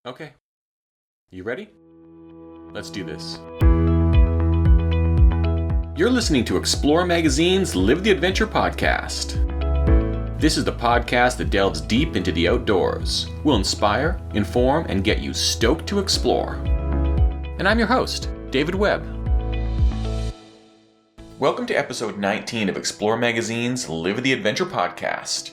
Okay. You ready? Let's do this. You're listening to Explore Magazine's Live the Adventure podcast. This is the podcast that delves deep into the outdoors, will inspire, inform, and get you stoked to explore. And I'm your host, David Webb. Welcome to episode 19 of Explore Magazine's Live the Adventure podcast.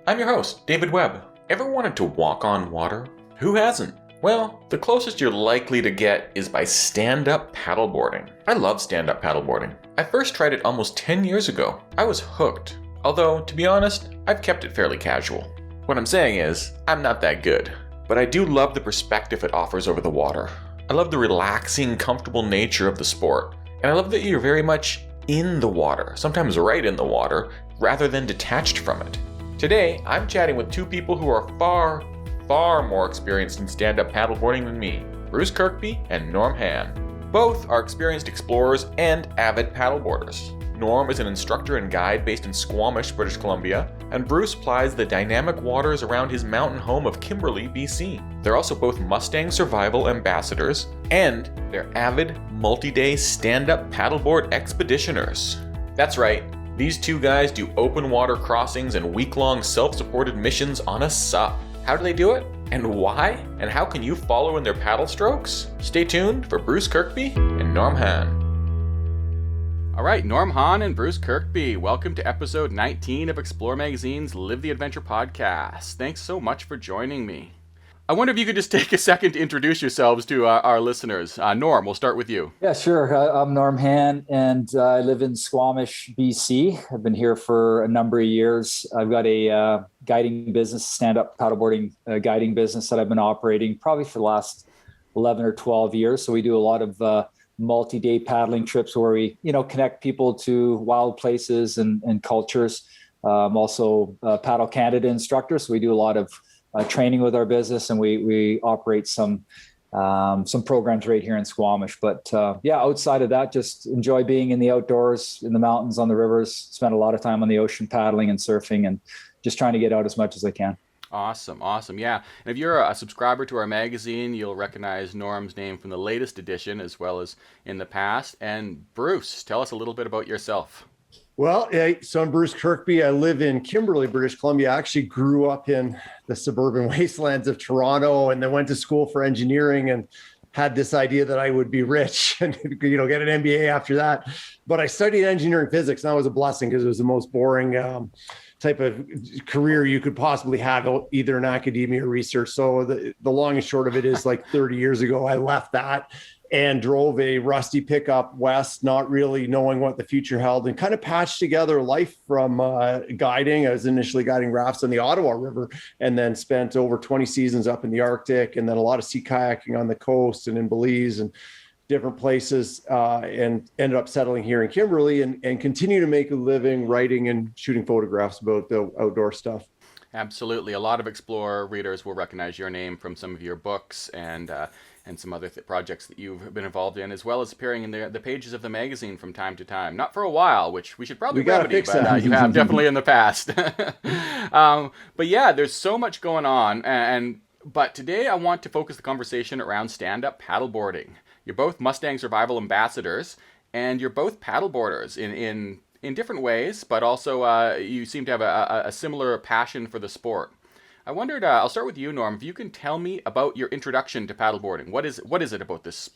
I'm your host, David Webb. Ever wanted to walk on water? Who hasn't? Well, the closest you're likely to get is by stand-up paddleboarding. I love stand-up paddleboarding. I first tried it almost 10 years ago. I was hooked. Although, to be honest, I've kept it fairly casual. What I'm saying is, I'm not that good. But I do love the perspective it offers over the water. I love the relaxing, comfortable nature of the sport. And I love that you're very much in the water, sometimes right in the water, rather than detached from it. Today, I'm chatting with two people who are far more experienced in stand-up paddleboarding than me, Bruce Kirkby and Norm Hann. Both are experienced explorers and avid paddleboarders. Norm is an instructor and guide based in Squamish, British Columbia, and Bruce plies the dynamic waters around his mountain home of Kimberley, BC. They're also both Mustang Survival ambassadors, and they're avid, multi-day stand-up paddleboard expeditioners. That's right, these two guys do open water crossings and week-long self-supported missions on a SUP. How do they do it? And why? And how can you follow in their paddle strokes? Stay tuned for Bruce Kirkby and Norm Hann. All right, Norm Hann and Bruce Kirkby, welcome to episode 19 of Explore Magazine's Live the Adventure podcast. Thanks so much for joining me. I wonder if you could just take a second to introduce yourselves to our listeners. Norm, we'll start with you. Yeah, sure. I'm Norm Hann, and I live in Squamish, BC. I've been here for a number of years. I've got a guiding business, stand-up paddleboarding guiding business that I've been operating probably for the last 11 or 12 years. So we do a lot of multi-day paddling trips where we, connect people to wild places and cultures. I'm also a Paddle Canada instructor, so we do a lot of training with our business, and we operate some programs right here in Squamish. But outside of that, just enjoy being in the outdoors, in the mountains, on the rivers. Spend a lot of time on the ocean paddling and surfing, and just trying to get out as much as I can. Awesome. Yeah. And if you're a subscriber to our magazine, you'll recognize Norm's name from the latest edition as well as in the past. And Bruce, tell us a little bit about yourself. Well, so I'm Bruce Kirkby. I live in Kimberley, British Columbia. I actually grew up in the suburban wastelands of Toronto, and then went to school for engineering and had this idea that I would be rich and get an MBA after that. But I studied engineering physics, and that was a blessing because it was the most boring type of career you could possibly have, either in academia or research. So the long and short of it is, like 30 years ago, I left that and drove a rusty pickup west, not really knowing what the future held, and kind of patched together a life from guiding. I was initially guiding rafts on the Ottawa River, and then spent over 20 seasons up in the Arctic, and then a lot of sea kayaking on the coast and in Belize and different places, and ended up settling here in Kimberley, and continue to make a living writing and shooting photographs about the outdoor stuff. Absolutely. A lot of Explorer readers will recognize your name from some of your books and some other projects that you've been involved in, as well as appearing in the pages of the magazine from time to time. Not for a while, which we should probably remedy, but you have definitely in the past. But yeah, there's so much going on. But today I want to focus the conversation around stand-up paddleboarding. You're both Mustang Survival ambassadors, and you're both paddleboarders in different ways, but also you seem to have a similar passion for the sport. I wondered, I'll start with you, Norm, if you can tell me about your introduction to paddleboarding. What is it about this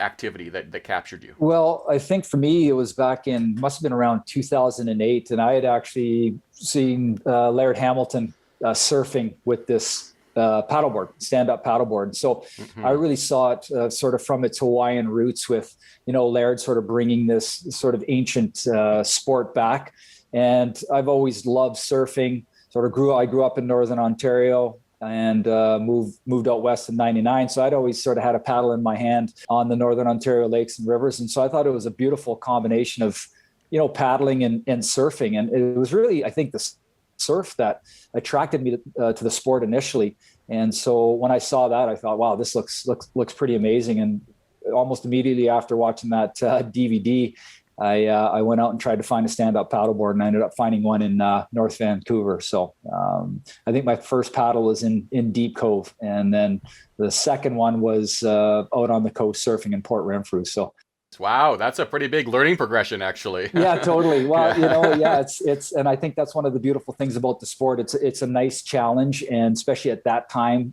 activity that captured you? Well, I think for me, it was must have been around 2008, and I had actually seen Laird Hamilton surfing with this paddleboard, stand-up paddleboard. So I really saw it sort of from its Hawaiian roots with, Laird sort of bringing this sort of ancient sport back. And I've always loved surfing. I grew up in Northern Ontario and moved out west in 99. So I'd always sort of had a paddle in my hand on the Northern Ontario lakes and rivers. And so I thought it was a beautiful combination of, paddling and surfing. And it was really, I think, the surf that attracted me to the sport initially. And so when I saw that, I thought, wow, this looks pretty amazing. And almost immediately after watching that DVD, I went out and tried to find a stand-up paddleboard, and I ended up finding one in North Vancouver. So I think my first paddle was in Deep Cove, and then the second one was out on the coast surfing in Port Renfrew. So wow, that's a pretty big learning progression, actually. Yeah, totally. Well, it's, and I think that's one of the beautiful things about the sport. It's a nice challenge, and especially at that time,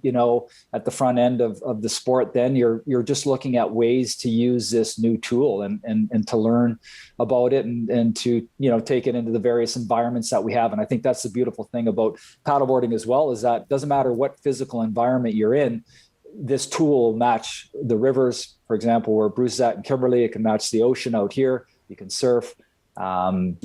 at the front end of the sport, then you're just looking at ways to use this new tool and to learn about it and to take it into the various environments that we have. And I think that's the beautiful thing about paddleboarding as well, is that it doesn't matter what physical environment you're in. This tool will match the rivers, for example, where Bruce is at in Kimberley. It can match the ocean out here. You can surf. So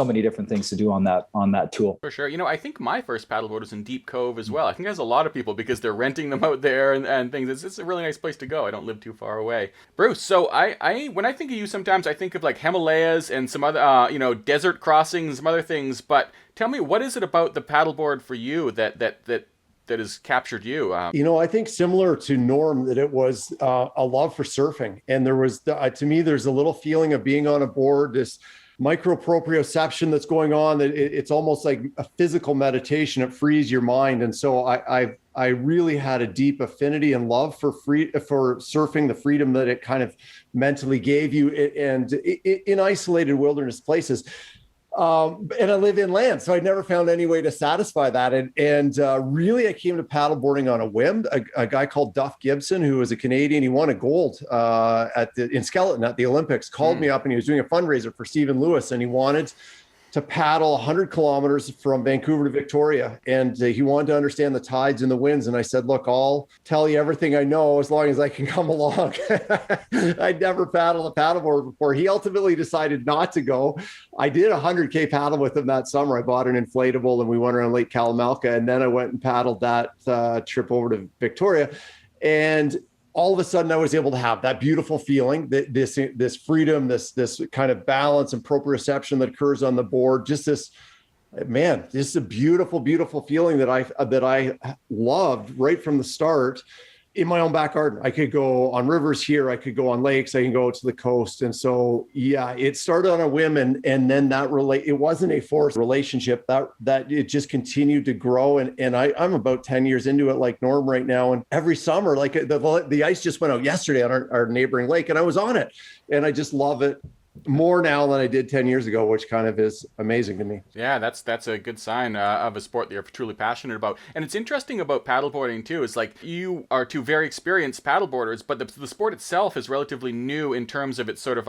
many different things to do on that tool. For sure. I think my first paddleboard was in Deep Cove as well. I think there's a lot of people because they're renting them out there and things. It's a really nice place to go. I don't live too far away. Bruce, so I when I think of you, sometimes I think of like Himalayas and some other, desert crossings, some other things. But tell me, what is it about the paddleboard for you that has captured you? I think similar to Norm, that it was a love for surfing. And there was, to me, there's a little feeling of being on a board, this micro proprioception that's going on, that it's almost like a physical meditation. It frees your mind. And so I really had a deep affinity and love for surfing, the freedom that it kind of mentally gave you, and in isolated wilderness places. And I live inland, so I never found any way to satisfy that. And really, I came to paddleboarding on a whim. A guy called Duff Gibson, who was a Canadian, he won a gold in skeleton at the Olympics, called me up, and he was doing a fundraiser for Stephen Lewis, and he wanted to paddle 100 kilometers from Vancouver to Victoria. And he wanted to understand the tides and the winds. And I said, look, I'll tell you everything I know as long as I can come along. I'd never paddled a paddleboard before. He ultimately decided not to go. I did a 100K paddle with him that summer. I bought an inflatable and we went around Lake Kalamalka. And then I went and paddled that trip over to Victoria. And all of a sudden I was able to have that beautiful feeling, this freedom, this kind of balance and proprioception that occurs on the board. Just this a beautiful, beautiful feeling that I loved right from the start. In my own back garden, I could go on rivers here. I could go on lakes. I can go to the coast. And so, yeah, it started on a whim, and then it wasn't a forced relationship. That it just continued to grow. And I'm about 10 years into it, like Norm right now. And every summer, like the ice just went out yesterday on our neighboring lake, and I was on it, and I just love it more now than I did 10 years ago, which kind of is amazing to me. Yeah, that's a good sign of a sport that you're truly passionate about. And it's interesting about paddleboarding too, is like you are two very experienced paddleboarders, but the sport itself is relatively new in terms of its sort of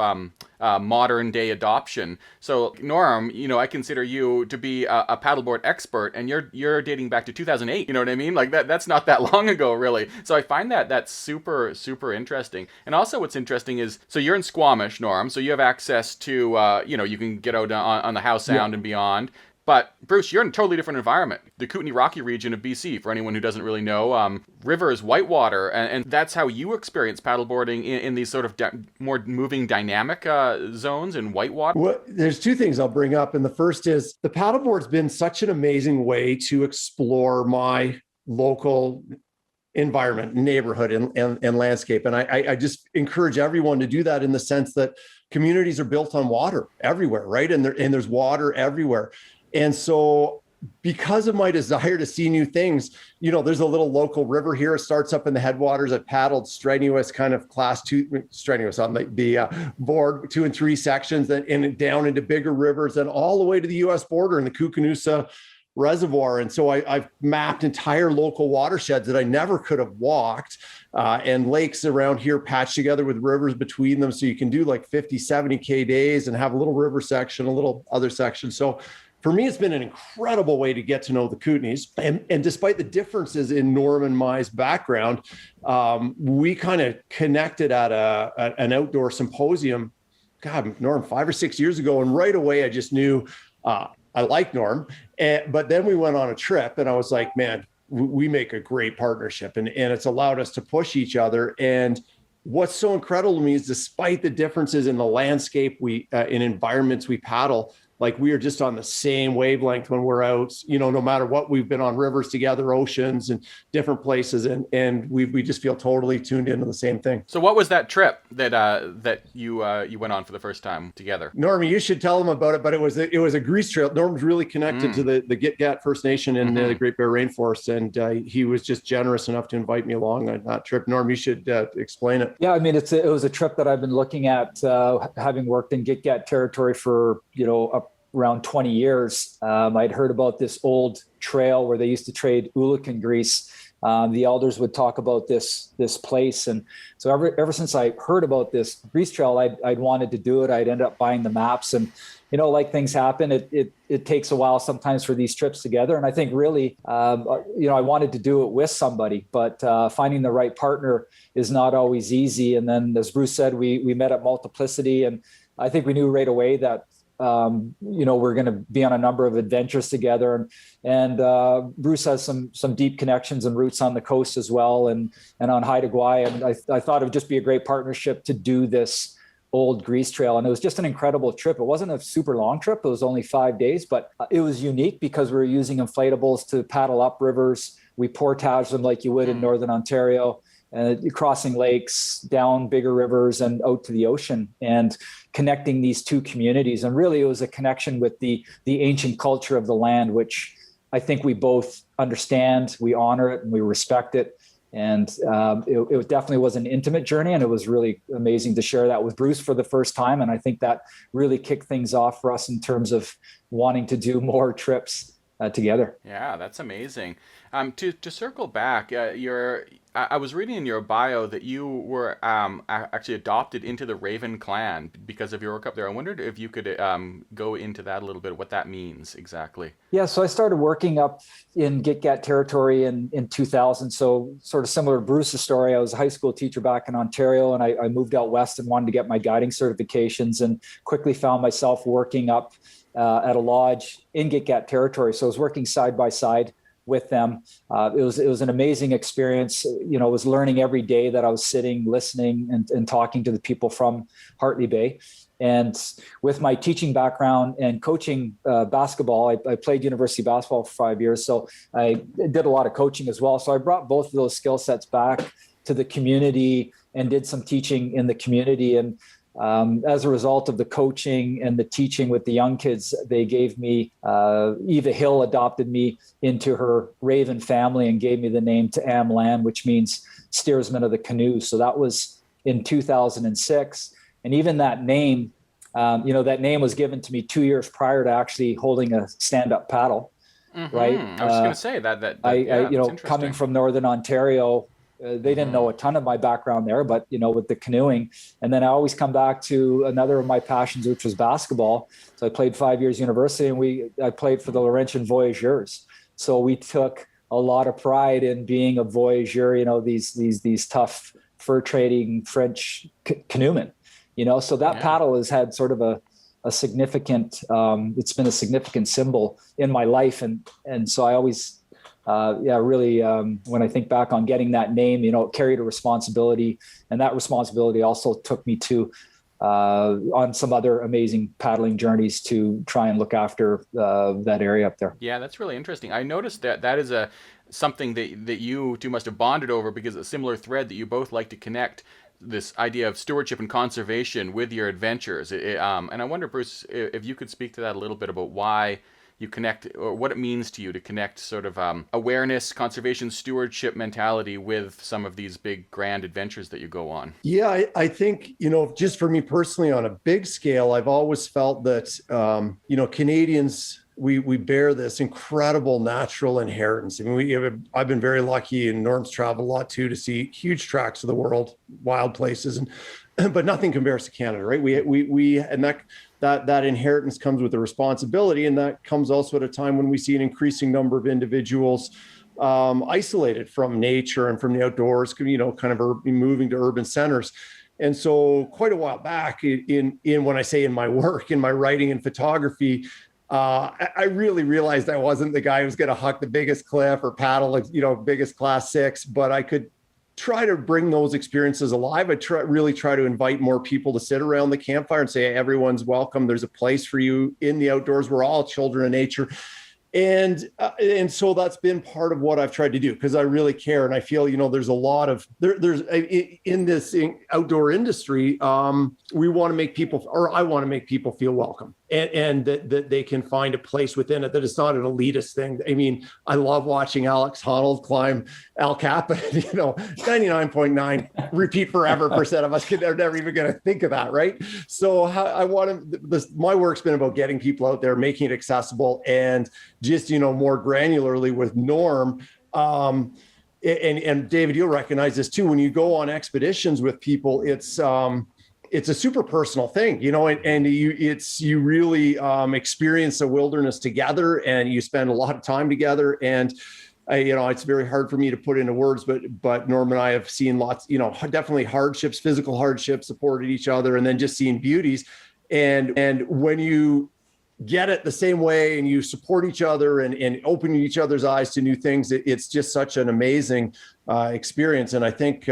modern day adoption. So Norm, I consider you to be a paddleboard expert, and you're dating back to 2008. You know what I mean? Like that's not that long ago, really. So I find that's super, super interesting. And also what's interesting is, so you're in Squamish, Norm, so you have access to, you can get out on the Howe Sound and beyond. But Bruce, you're in a totally different environment. The Kootenay Rocky region of BC, for anyone who doesn't really know, rivers, whitewater, and that's how you experience paddleboarding in these sort of more moving dynamic zones in whitewater. Well, there's two things I'll bring up. And the first is the paddleboard's been such an amazing way to explore my local environment, neighborhood, and landscape. And I just encourage everyone to do that, in the sense that communities are built on water everywhere, right? And there's water everywhere. And so because of my desire to see new things, there's a little local river here. It starts up in the headwaters. I paddled strenuous, kind of class 2, strenuous on the board, 2 and 3 sections, and down into bigger rivers, and all the way to the US border in the Koocanusa Reservoir. And so I've mapped entire local watersheds that I never could have walked, and lakes around here patched together with rivers between them. So you can do like 50, 70K days and have a little river section, a little other section. So for me, it's been an incredible way to get to know the Kootenays. And despite the differences in Norm and my background, we kind of connected at an outdoor symposium, Norm, 5 or 6 years ago. And right away, I just knew I like Norm. But then we went on a trip, and I was like, man, we make a great partnership, and it's allowed us to push each other. And what's so incredible to me is, despite the differences in the landscape, in environments we paddle, like we are just on the same wavelength when we're out, no matter what. We've been on rivers together, oceans and different places. And we just feel totally tuned into the same thing. So what was that trip that you went on for the first time together? Norm, you should tell them about it, but it was a grease trail. Norm's really connected to the Gitgat First Nation in the Great Bear Rainforest. And he was just generous enough to invite me along on that trip. Norm, you should explain it. Yeah, I mean, it was a trip that I've been looking at, having worked in Gitgat territory for, around 20 years. I'd heard about this old trail where they used to trade Ulukan grease. The elders would talk about this place. And so ever since I heard about this grease trail, I'd wanted to do it. I'd end up buying the maps, and, like things happen, it takes a while sometimes for these trips together. And I think really, I wanted to do it with somebody, but finding the right partner is not always easy. And then, as Bruce said, we met at Multiplicity, and I think we knew right away that we're going to be on a number of adventures together, and Bruce has some deep connections and roots on the coast as well, and on Haida Gwaii. And I thought it would just be a great partnership to do this old grease trail. And it was just an incredible trip. It wasn't a super long trip. It was only 5 days, but it was unique because we were using inflatables to paddle up rivers. We portage them like you would in Northern Ontario, and crossing lakes, down bigger rivers, and out to the ocean, and connecting these two communities. And really, it was a connection with the ancient culture of the land, which I think we both understand, we honor it, and we respect it. And it definitely was an intimate journey, and it was really amazing to share that with Bruce for the first time. And I think that really kicked things off for us in terms of wanting to do more trips together. Yeah, that's amazing. To circle back, I was reading in your bio that you were actually adopted into the Raven clan because of your work up there. I wondered if you could go into that a little bit, what that means exactly. Yeah, so I started working up in Gitgat territory in 2000. So sort of similar to Bruce's story, I was a high school teacher back in Ontario, and I moved out west and wanted to get my guiding certifications, and quickly found myself working up at a lodge in Gitgat territory. So I was working side by side with them. It was an amazing experience. I was learning every day that I was sitting, listening, and talking to the people from Hartley Bay. And with my teaching background and coaching basketball, I played university basketball for 5 years. So I did a lot of coaching as well. So I brought both of those skill sets back to the community and did some teaching in the community. And as a result of the coaching and the teaching with the young kids, they gave me, Eva Hill adopted me into her Raven family and gave me the name Ta'am Lan, which means steersman of the canoe. So that was in 2006. And even that name, that name was given to me 2 years prior to actually holding a stand-up paddle, right? I was going to say that coming from Northern Ontario, they didn't know a ton of my background there, but, with the canoeing. And then I always come back to another of my passions, which was basketball. So I played 5 years university, and I played for the Laurentian Voyageurs. So we took a lot of pride in being a voyageur, these tough fur trading French canoemen, so that paddle has had sort of a significant, it's been a significant symbol in my life. And so I always, really, when I think back on getting that name, it carried a responsibility, and that responsibility also took me to on some other amazing paddling journeys to try and look after that area up there. Yeah, that's really interesting. I noticed that is something that you two must have bonded over, because a similar thread that you both like to connect this idea of stewardship and conservation with your adventures. And I wonder, Bruce, if you could speak to that a little bit about why you connect, or what it means to you to connect sort of awareness, conservation, stewardship mentality with some of these big grand adventures that you go on. Yeah, I think, just for me personally on a big scale, I've always felt that, Canadians, we bear this incredible natural inheritance. I mean, I've been very lucky, and Norm's traveled a lot too, to see huge tracts of the world, wild places, but nothing compares to Canada, right? We and that inheritance comes with a responsibility, and that comes also at a time when we see an increasing number of individuals isolated from nature and from the outdoors, kind of moving to urban centers. And so quite a while back in when I say in my work, in my writing and photography, I really realized I wasn't the guy who's going to huck the biggest cliff or paddle, biggest class 6, but I could try to bring those experiences alive. I really try to invite more people to sit around the campfire and say, hey, everyone's welcome. There's a place for you in the outdoors. We're all children of nature. And so that's been part of what I've tried to do, because I really care. And I feel, there's a lot of, there's in this outdoor industry, we want to make people, or I want to make people feel welcome, and that they can find a place within it, that it's not an elitist thing. I mean, I love watching Alex Honnold climb El Capitan, 99.9 repeat forever % of us are never even going to think of that. Right. So my work's been about getting people out there, making it accessible, and just, more granularly with Norm. And David, you'll recognize this too. When you go on expeditions with people, it's a super personal thing, and you really experience the wilderness together, and you spend a lot of time together. And it's very hard for me to put into words, but Norm and I have seen lots, definitely hardships, physical hardships, supported each other, and then just seeing beauties. And when you get it the same way and you support each other and open each other's eyes to new things, it's just such an amazing experience. And I think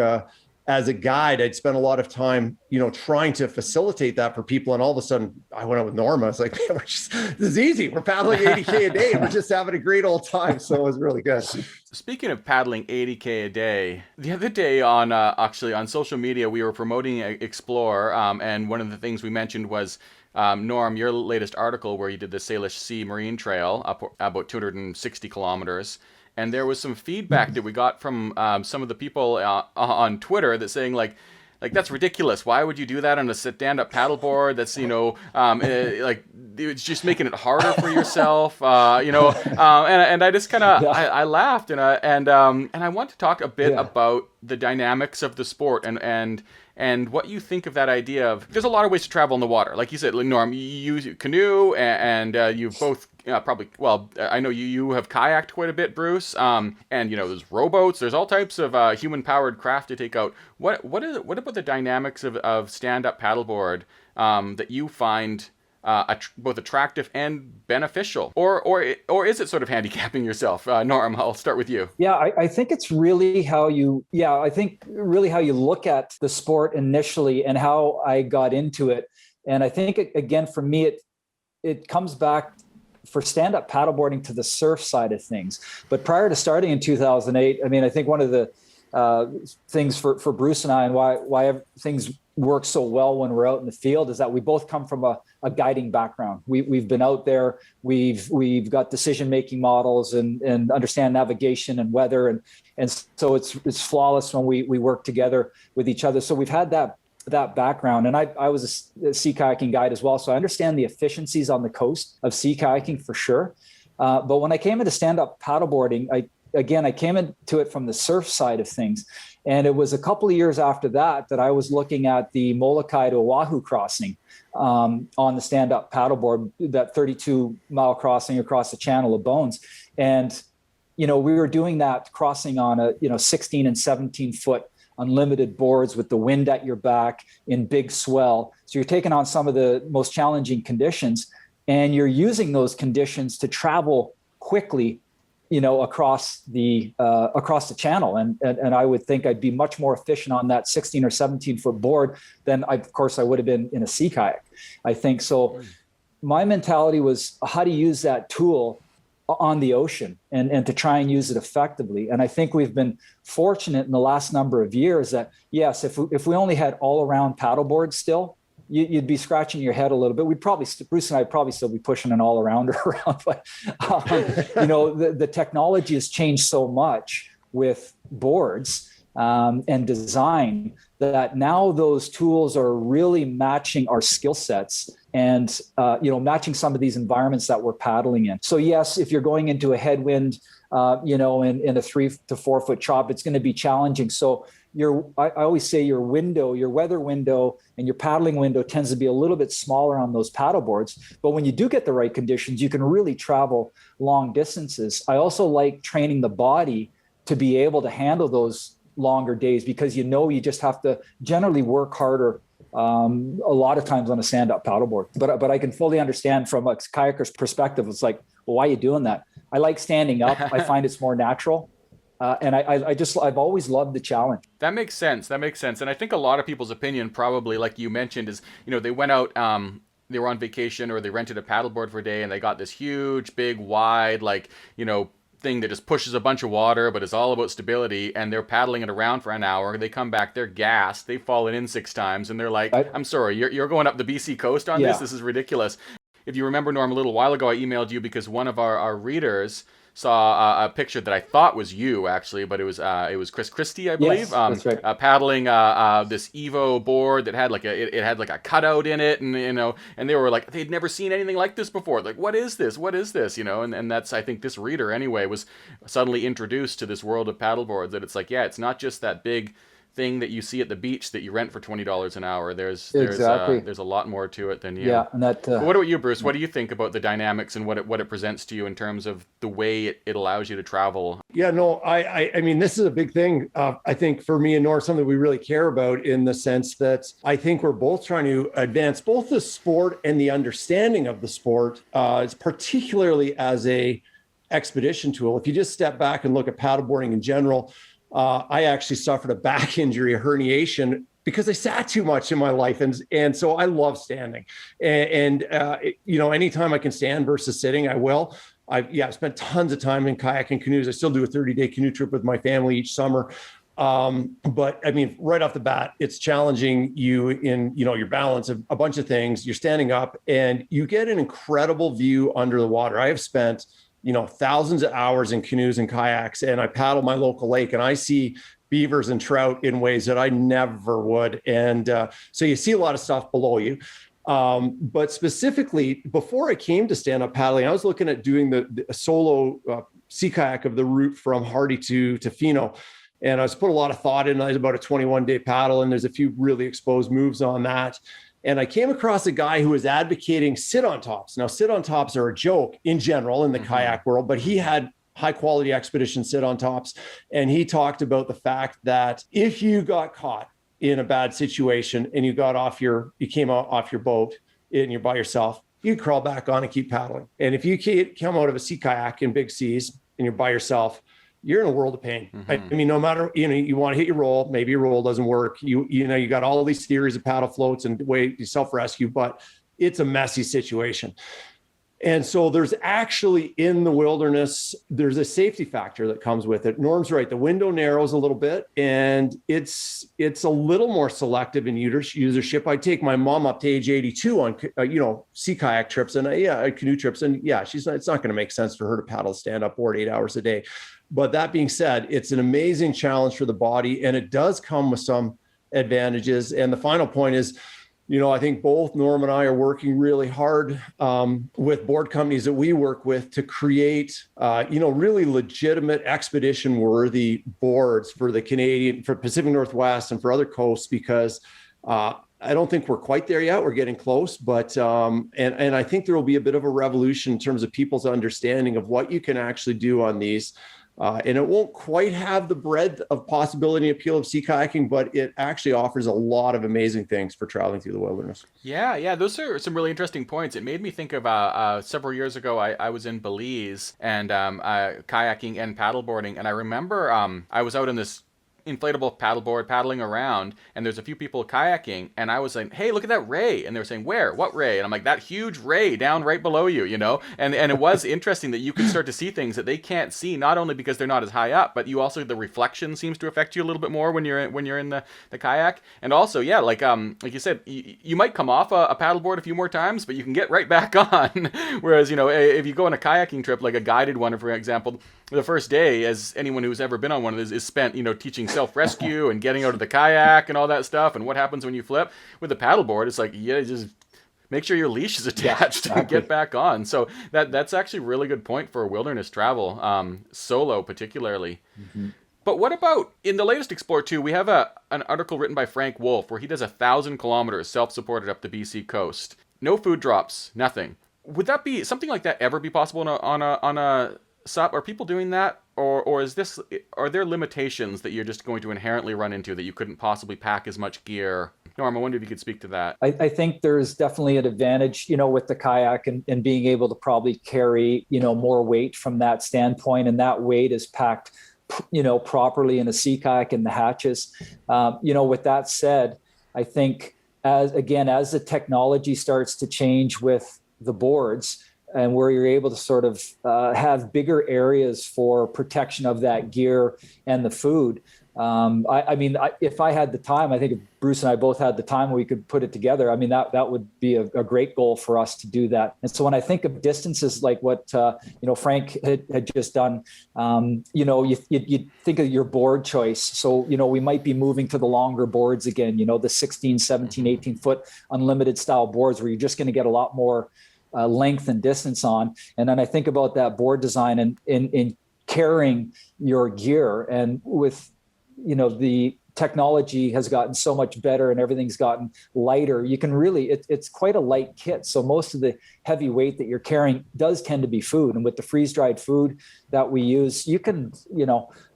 as a guide, I'd spent a lot of time, trying to facilitate that for people. And all of a sudden I went out with Norma. I was like, man, this is easy. We're paddling 80K a day and we're just having a great old time. So it was really good. Speaking of paddling 80K a day, the other day on social media, we were promoting Explore. And one of the things we mentioned was, Norm, your latest article where you did the Salish Sea Marine Trail up about 260 kilometers. And there was some feedback that we got from some of the people on Twitter that saying like that's ridiculous. Why would you do that on a stand-up paddleboard? That's it's just making it harder for yourself. And I just kind of I laughed and I want to talk a bit about the dynamics of the sport and what you think of that idea of, there's a lot of ways to travel in the water. Like you said, Norm, you use canoe and you've both I know you have kayaked quite a bit, Bruce. And there's rowboats, there's all types of human powered craft to take out. What about the dynamics of stand-up paddleboard that you find both attractive and beneficial, or is it sort of handicapping yourself? Norm, I'll start with you. Yeah, I think it's really how you look at the sport initially and how I got into it. And I think again, for me, it comes back for stand-up paddleboarding to the surf side of things. But prior to starting in 2008, I mean, I think one of the things for Bruce and I, and why things work so well when we're out in the field, is that we both come from a guiding background. We've been out there, we've got decision-making models and understand navigation and weather. And so it's flawless when we work together with each other. So we've had that background. And I was a sea kayaking guide as well. So I understand the efficiencies on the coast of sea kayaking for sure. But when I came into stand-up paddleboarding, I came into it from the surf side of things. And it was a couple of years after that I was looking at the Molokai to Oahu crossing on the stand-up paddleboard, that 32-mile crossing across the Channel of Bones. And, we were doing that crossing on a, 16 and 17-foot unlimited boards with the wind at your back in big swell. So you're taking on some of the most challenging conditions, and you're using those conditions to travel quickly, across the channel. And I would think I'd be much more efficient on that 16 or 17-foot board than I would have been in a sea kayak. I think so. My mentality was how to use that tool on the ocean and to try and use it effectively. And I think we've been fortunate in the last number of years that, yes, if we only had all around paddleboards still, you'd be scratching your head a little bit. Bruce and I'd probably still be pushing an all-arounder around. But, the technology has changed so much with boards and design that now those tools are really matching our skill sets and, matching some of these environments that we're paddling in. So yes, if you're going into a headwind, in a 3 to 4 foot chop, it's going to be challenging. So I always say your weather window and your paddling window tends to be a little bit smaller on those paddle boards. But when you do get the right conditions, you can really travel long distances. I also like training the body to be able to handle those longer days, because you just have to generally work harder a lot of times on a stand-up paddleboard. But I can fully understand from a kayaker's perspective. It's like, well, why are you doing that? I like standing up. I find it's more natural. And I've always loved the challenge. That makes sense. And I think a lot of people's opinion, probably like you mentioned, is, they went out, they were on vacation or they rented a paddleboard for a day and they got this huge, big, wide, thing that just pushes a bunch of water, but it's all about stability, and they're paddling it around for an hour. They come back, they're gassed, they've fallen in 6 times, and they're like, I'm sorry, you're going up the BC coast on this? This is ridiculous. If you remember, Norm, a little while ago, I emailed you because one of our readers saw a picture that I thought was you, actually, but it was Chris Christie, I believe. Yes, that's right. Paddling this Evo board that had it had a cutout in it, and and they were like, they'd never seen anything like this before. Like, what is this? And that's, I think, this reader anyway was suddenly introduced to this world of paddleboards. That it's like, it's not just that big thing that you see at the beach that you rent for $20 an hour. There's a lot more to it than you. Yeah, and that. What about you, Bruce? What do you think about the dynamics and what it presents to you in terms of the way it allows you to travel? Yeah, no, I mean, this is a big thing. I think for me and Norm, something we really care about, in the sense that I think we're both trying to advance both the sport and the understanding of the sport, particularly as a expedition tool. If you just step back and look at paddleboarding in general, I actually suffered a back injury, a herniation, because I sat too much in my life. And so I love standing. And anytime I can stand versus sitting, I will. I've spent tons of time in kayak and canoes. I still do a 30-day canoe trip with my family each summer. But I mean, right off the bat, it's challenging you in, your balance of a bunch of things. You're standing up and you get an incredible view under the water. I have spent thousands of hours in canoes and kayaks, and I paddle my local lake and I see beavers and trout in ways that I never would. And so you see a lot of stuff below you. But specifically, before I came to stand-up paddling, I was looking at doing the solo sea kayak of the route from Hardy to Fino. And I was put a lot of thought in. It's about a 21-day paddle, and there's a few really exposed moves on that. And I came across a guy who was advocating sit-on tops. Now, sit-on tops are a joke in general in the kayak world, but he had high-quality expedition sit-on tops. And he talked about the fact that if you got caught in a bad situation and you came off your boat and you're by yourself, you crawl back on and keep paddling. And if you come out of a sea kayak in big seas and you're by yourself, you're in a world of pain. I mean, no matter, you want to hit your roll, maybe your roll doesn't work. You got all these theories of paddle floats and way you self-rescue, but it's a messy situation. And so there's actually, in the wilderness, there's a safety factor that comes with it. Norm's right. The window narrows a little bit, and it's a little more selective in usership. I take my mom up to age 82 on, sea kayak trips and canoe trips. And it's not going to make sense for her to paddle stand-up board 8 hours a day. But that being said, it's an amazing challenge for the body, and it does come with some advantages. And the final point is, I think both Norm and I are working really hard with board companies that we work with to create, really legitimate expedition-worthy boards for for Pacific Northwest and for other coasts, because I don't think we're quite there yet. We're getting close, but and I think there will be a bit of a revolution in terms of people's understanding of what you can actually do on these. And it won't quite have the breadth of possibility and appeal of sea kayaking, but it actually offers a lot of amazing things for traveling through the wilderness. Yeah, those are some really interesting points. It made me think of several years ago, I was in Belize and kayaking and paddleboarding, and I remember I was out in this inflatable paddleboard paddling around, and there's a few people kayaking, and I was like, hey, look at that ray, and they were saying, where, what ray? And I'm like, that huge ray down right below you, and it was interesting that you can start to see things that they can't see, not only because they're not as high up, but you also, the reflection seems to affect you a little bit more when you're in the kayak. And also, like you said, you might come off a paddleboard a few more times, but you can get right back on. Whereas, if you go on a kayaking trip, like a guided one, for example, the first day, as anyone who's ever been on one of these, is spent, teaching self-rescue and getting out of the kayak and all that stuff, and what happens when you flip. With a paddleboard, it's like, just make sure your leash is attached and get back on. So that's actually a really good point for wilderness travel, solo particularly. But what about, in the latest Explore 2, we have an article written by Frank Wolf where he does 1,000 kilometers self-supported up the BC coast. No food drops, nothing. Would that be, something like that ever be possible on a SUP? Are people doing that, or are there limitations that you're just going to inherently run into, that you couldn't possibly pack as much gear? Norm, I wonder if you could speak to that. I think there's definitely an advantage, with the kayak and being able to probably carry, more weight from that standpoint, and that weight is packed properly in a sea kayak and the hatches. With that said, I think as the technology starts to change with the boards, and where you're able to sort of have bigger areas for protection of that gear and the food. If I had the time, I think if Bruce and I both had the time, we could put it together. I mean, that would be a great goal for us to do that. And so when I think of distances like what, Frank had just done, you think of your board choice. So, we might be moving to the longer boards again, the 16, 17, 18 foot unlimited style boards where you're just going to get a lot more length and distance on. And then I think about that board design and in carrying your gear, and with, the technology has gotten so much better and everything's gotten lighter. You can really, it's quite a light kit. So most of the heavy weight that you're carrying does tend to be food. And with the freeze dried food that we use, you can,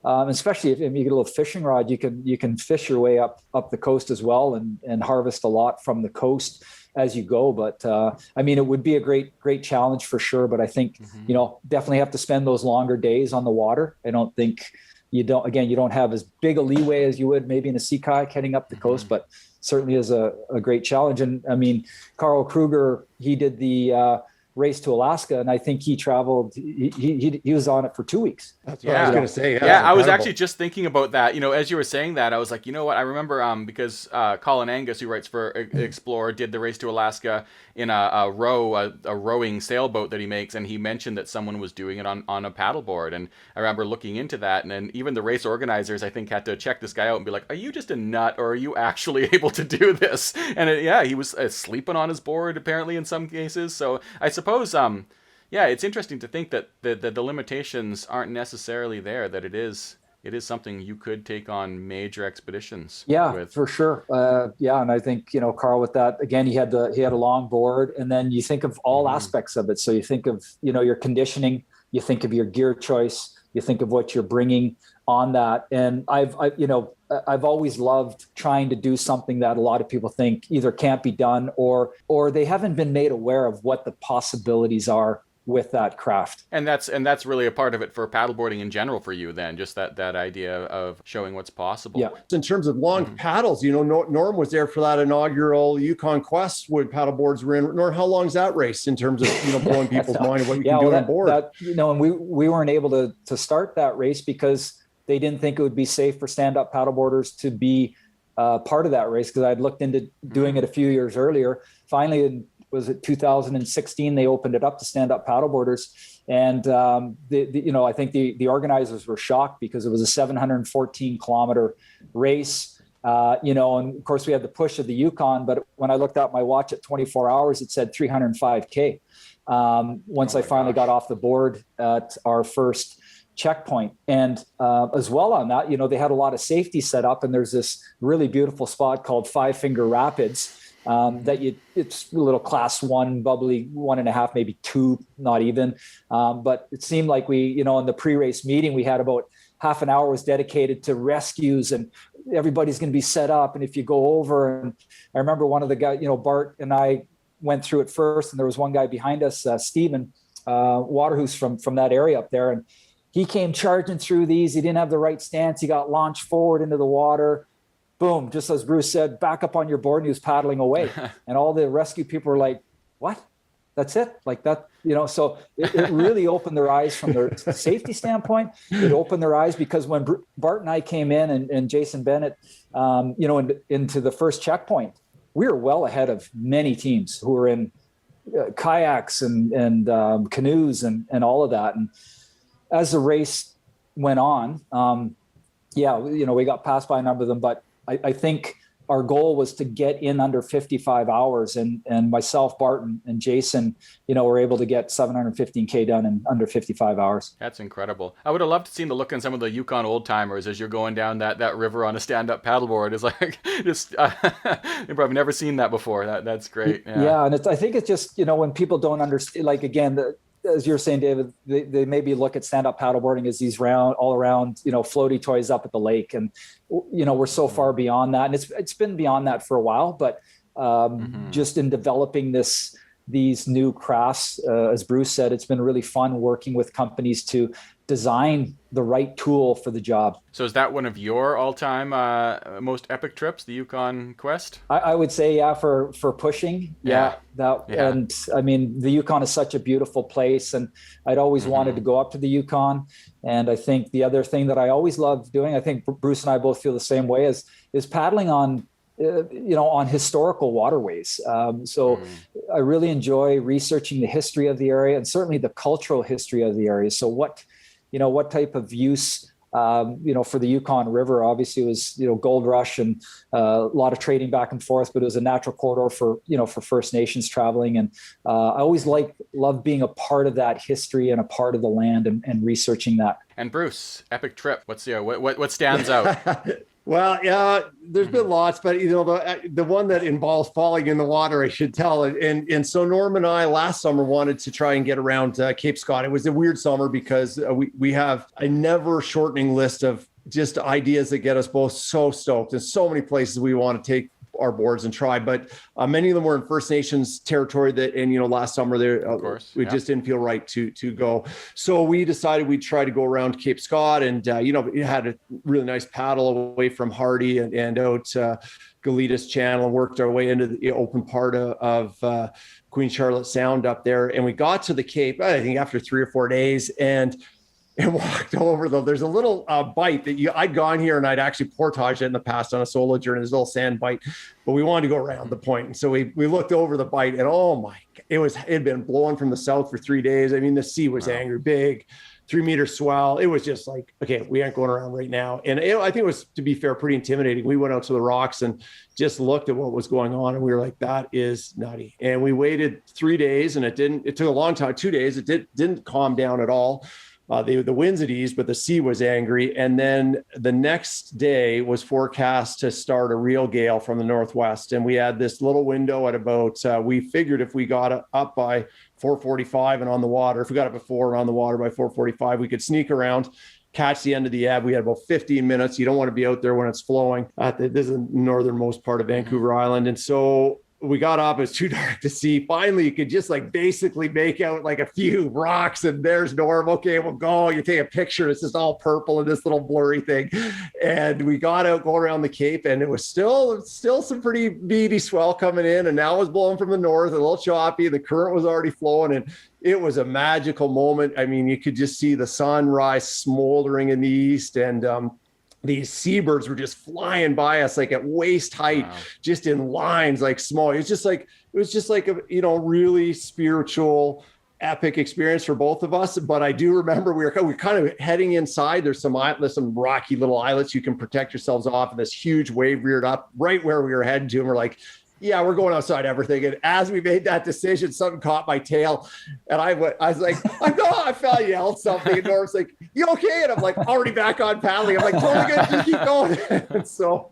especially if you get a little fishing rod, you can fish your way up the coast as well and harvest a lot from the coast as you go. But it would be a great challenge for sure. But I think, definitely have to spend those longer days on the water. I don't think you don't have as big a leeway as you would maybe in a sea kayak heading up the coast, but certainly is a great challenge. And Carl Kruger, he did the race to Alaska, and I think he traveled, he was on it for 2 weeks. That's what I was going to say. Yeah, I was actually just thinking about that. As you were saying that, I was like, what? I remember because Colin Angus, who writes for Explorer, did the race to Alaska in a rowing sailboat that he makes, and he mentioned that someone was doing it on a paddleboard. And I remember looking into that, and then even the race organizers, I think, had to check this guy out and be like, are you just a nut, or are you actually able to do this? And he was sleeping on his board, apparently, in some cases. So I suppose, it's interesting to think that the limitations aren't necessarily there, that it is something you could take on major expeditions. Yeah, with. For sure. And I think, Carl, with that, again, he had a long board, and then you think of all aspects of it. So you think of, your conditioning, you think of your gear choice, you think of what you're bringing on that. And I've always loved trying to do something that a lot of people think either can't be done or they haven't been made aware of what the possibilities are with that craft. And that's really a part of it for paddleboarding in general for you then, just that idea of showing what's possible. Yeah. In terms of long paddles, Norm was there for that inaugural Yukon Quest when paddleboards were in. Norm, how long is that race in terms of, blowing people's mind of what you can do on board? And we weren't able to start that race because they didn't think it would be safe for stand-up paddleboarders to be part of that race, because I'd looked into doing it a few years earlier. Finally, was it 2016, they opened it up to stand-up paddleboarders. And, I think the organizers were shocked because it was a 714 kilometer race, and of course we had the push of the Yukon, but when I looked at my watch at 24 hours, it said 305K. Once I finally got off the board at our first checkpoint. And as well on that, they had a lot of safety set up, and there's this really beautiful spot called Five Finger Rapids. It's a little class 1, bubbly 1.5, maybe 2, not even. But it seemed like we, in the pre-race meeting, we had about half an hour was dedicated to rescues, and everybody's going to be set up. And if you go over, and I remember one of the guys, Bart and I went through it first, and there was one guy behind us, Stephen Waterhouse from that area up there. And he came charging through these. He didn't have the right stance. He got launched forward into the water. Boom, just as Bruce said, back up on your board, and he was paddling away. And all the rescue people were like, what? That's it? Like that, so it really opened their eyes from their safety standpoint. It opened their eyes because when Bart and I came in and Jason Bennett, into the first checkpoint, we were well ahead of many teams who were in kayaks and canoes and all of that. And as the race went on, we got passed by a number of them, but I think our goal was to get in under 55 hours, and myself, Barton, and Jason, were able to get 715K done in under 55 hours. That's incredible. I would have loved to see the look on some of the Yukon old timers as you're going down that river on a stand-up paddleboard. It's like, I've never seen that before. That's great. Yeah, and I think it's just, when people don't understand, like, again, as you're saying, David, they maybe look at stand-up paddleboarding as these all around, floaty toys up at the lake. And, we're so far beyond that. And it's been beyond that for a while, but just in developing these new crafts, as Bruce said, it's been really fun working with companies to design the right tool for the job. So is that one of your all-time most epic trips, the Yukon Quest? I would say, for pushing. And I mean, the Yukon is such a beautiful place, and I'd always wanted to go up to the Yukon. And I think the other thing that I always loved doing, I think Bruce and I both feel the same way, is paddling on on historical waterways. I really enjoy researching the history of the area, and certainly the cultural history of the area. So what type of use, for the Yukon River, obviously it was, gold rush and a lot of trading back and forth, but it was a natural corridor for First Nations traveling. And I always love being a part of that history and a part of the land and researching that. And Bruce, epic trip. What's what stands out? Well, yeah, there's been lots, but the one that involves falling in the water, I should tell. And so Norm and I last summer wanted to try and get around Cape Scott. It was a weird summer because we have a never shortening list of just ideas that get us both so stoked. There's so many places we want to take our boards and try, but many of them were in First Nations territory last summer there, just didn't feel right to go. So we decided we'd try to go around Cape Scott, and it had a really nice paddle away from Hardy and out Galitas Channel, and worked our way into the open part of Queen Charlotte Sound up there. And we got to the Cape, I think after 3 or 4 days, and walked over though. There's a little bite that I'd gone here and I'd actually portaged it in the past on a solo journey. There's a little sand bite, but we wanted to go around the point. And so we looked over the bite, and oh my, it had been blowing from the south for 3 days. I mean, the sea was angry, big, 3-meter swell. It was just like, okay, we aren't going around right now. And I think it was, to be fair, pretty intimidating. We went out to the rocks and just looked at what was going on, and we were like, that is nutty. And we waited 3 days, and it took a long time, 2 days. It didn't calm down at all. The winds had eased, but the sea was angry. And then the next day was forecast to start a real gale from the northwest. And we had this little window at about, we figured if we got up by 4:45 and on the water, if we got up at 4 and on the water by 4:45, we could sneak around, catch the end of the ebb. We had about 15 minutes. You don't want to be out there when it's flowing. This is the northernmost part of Vancouver Island. And so we got up, it was too dark to see. Finally, you could just basically make out a few rocks, and there's Norm. Okay, we'll go. You take a picture. It's just all purple and this little blurry thing. And we got out, going around the Cape, and it was still some pretty beady swell coming in. And now it was blowing from the north, a little choppy. The current was already flowing, and it was a magical moment. I mean, you could just see the sunrise smoldering in the east, and these seabirds were just flying by us at waist height, just in lines, small. It was just like a really spiritual, epic experience for both of us. But I do remember we were kind of heading inside. There's some rocky little islets you can protect yourselves off, and this huge wave reared up right where we were heading to, and we're like, yeah, we're going outside everything. And as we made that decision, something caught my tail. And I was like, I felt I yelled something. And Norm's like, you okay? And I'm already back on paddling. I'm totally good. Just keep going. And so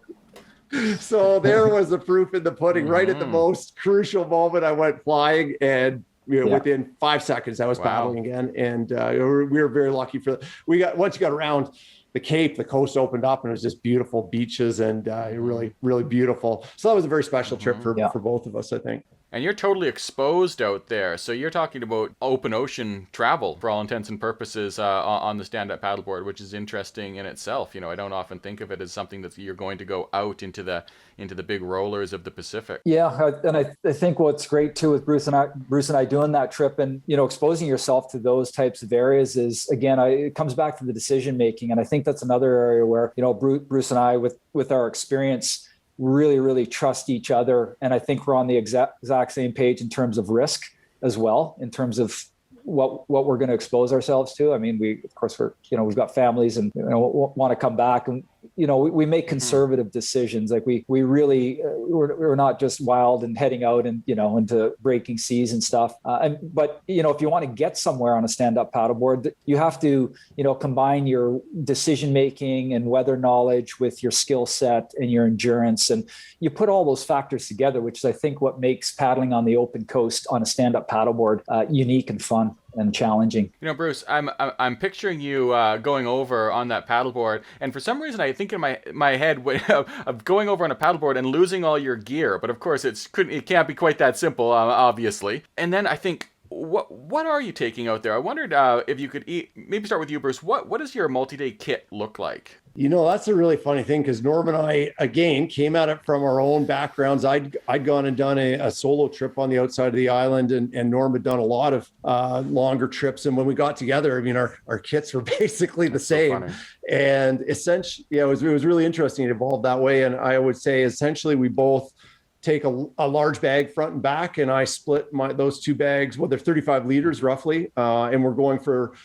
there was the proof in the pudding. Right at the most crucial moment, I went flying, and within 5 seconds, I was paddling again. And we were very lucky for that. Once you got around the Cape, the coast opened up, and it was just beautiful beaches and really, really beautiful. So that was a very special trip for both of us, I think. And you're totally exposed out there. So you're talking about open ocean travel for all intents and purposes on the stand-up paddleboard, which is interesting in itself. I don't often think of it as something that you're going to go out into the big rollers of the Pacific. Yeah, and I think what's great too with Bruce and I doing that trip and exposing yourself to those types of areas is, again, it comes back to the decision making, and I think that's another area where Bruce and I with our experience really, really trust each other. And I think we're on the exact same page in terms of risk as well, in terms of what we're going to expose ourselves to. I mean, we've got families and want to come back, and we make conservative decisions. We really we're not just wild and heading out and into breaking seas and stuff. But if you want to get somewhere on a stand-up paddleboard, you have to combine your decision making and weather knowledge with your skill set and your endurance, and you put all those factors together, which is I think what makes paddling on the open coast on a stand-up paddleboard unique and fun and challenging. Bruce, I'm picturing you going over on that paddleboard, and for some reason I think in my head of going over on a paddleboard and losing all your gear, but of course it can't be quite that simple, obviously. And then I think, what are you taking out there? I wondered if you could maybe start with you, Bruce. What does your multi-day kit look like? That's a really funny thing because Norm and I, again, came at it from our own backgrounds. I'd gone and done a solo trip on the outside of the island, and Norm had done a lot of longer trips. And when we got together, I mean, our kits were basically the same. So and essentially, it was really interesting. It evolved that way. And I would say essentially we both take a large bag front and back, and I split those two bags. Well, they're 35 liters roughly, and we're going for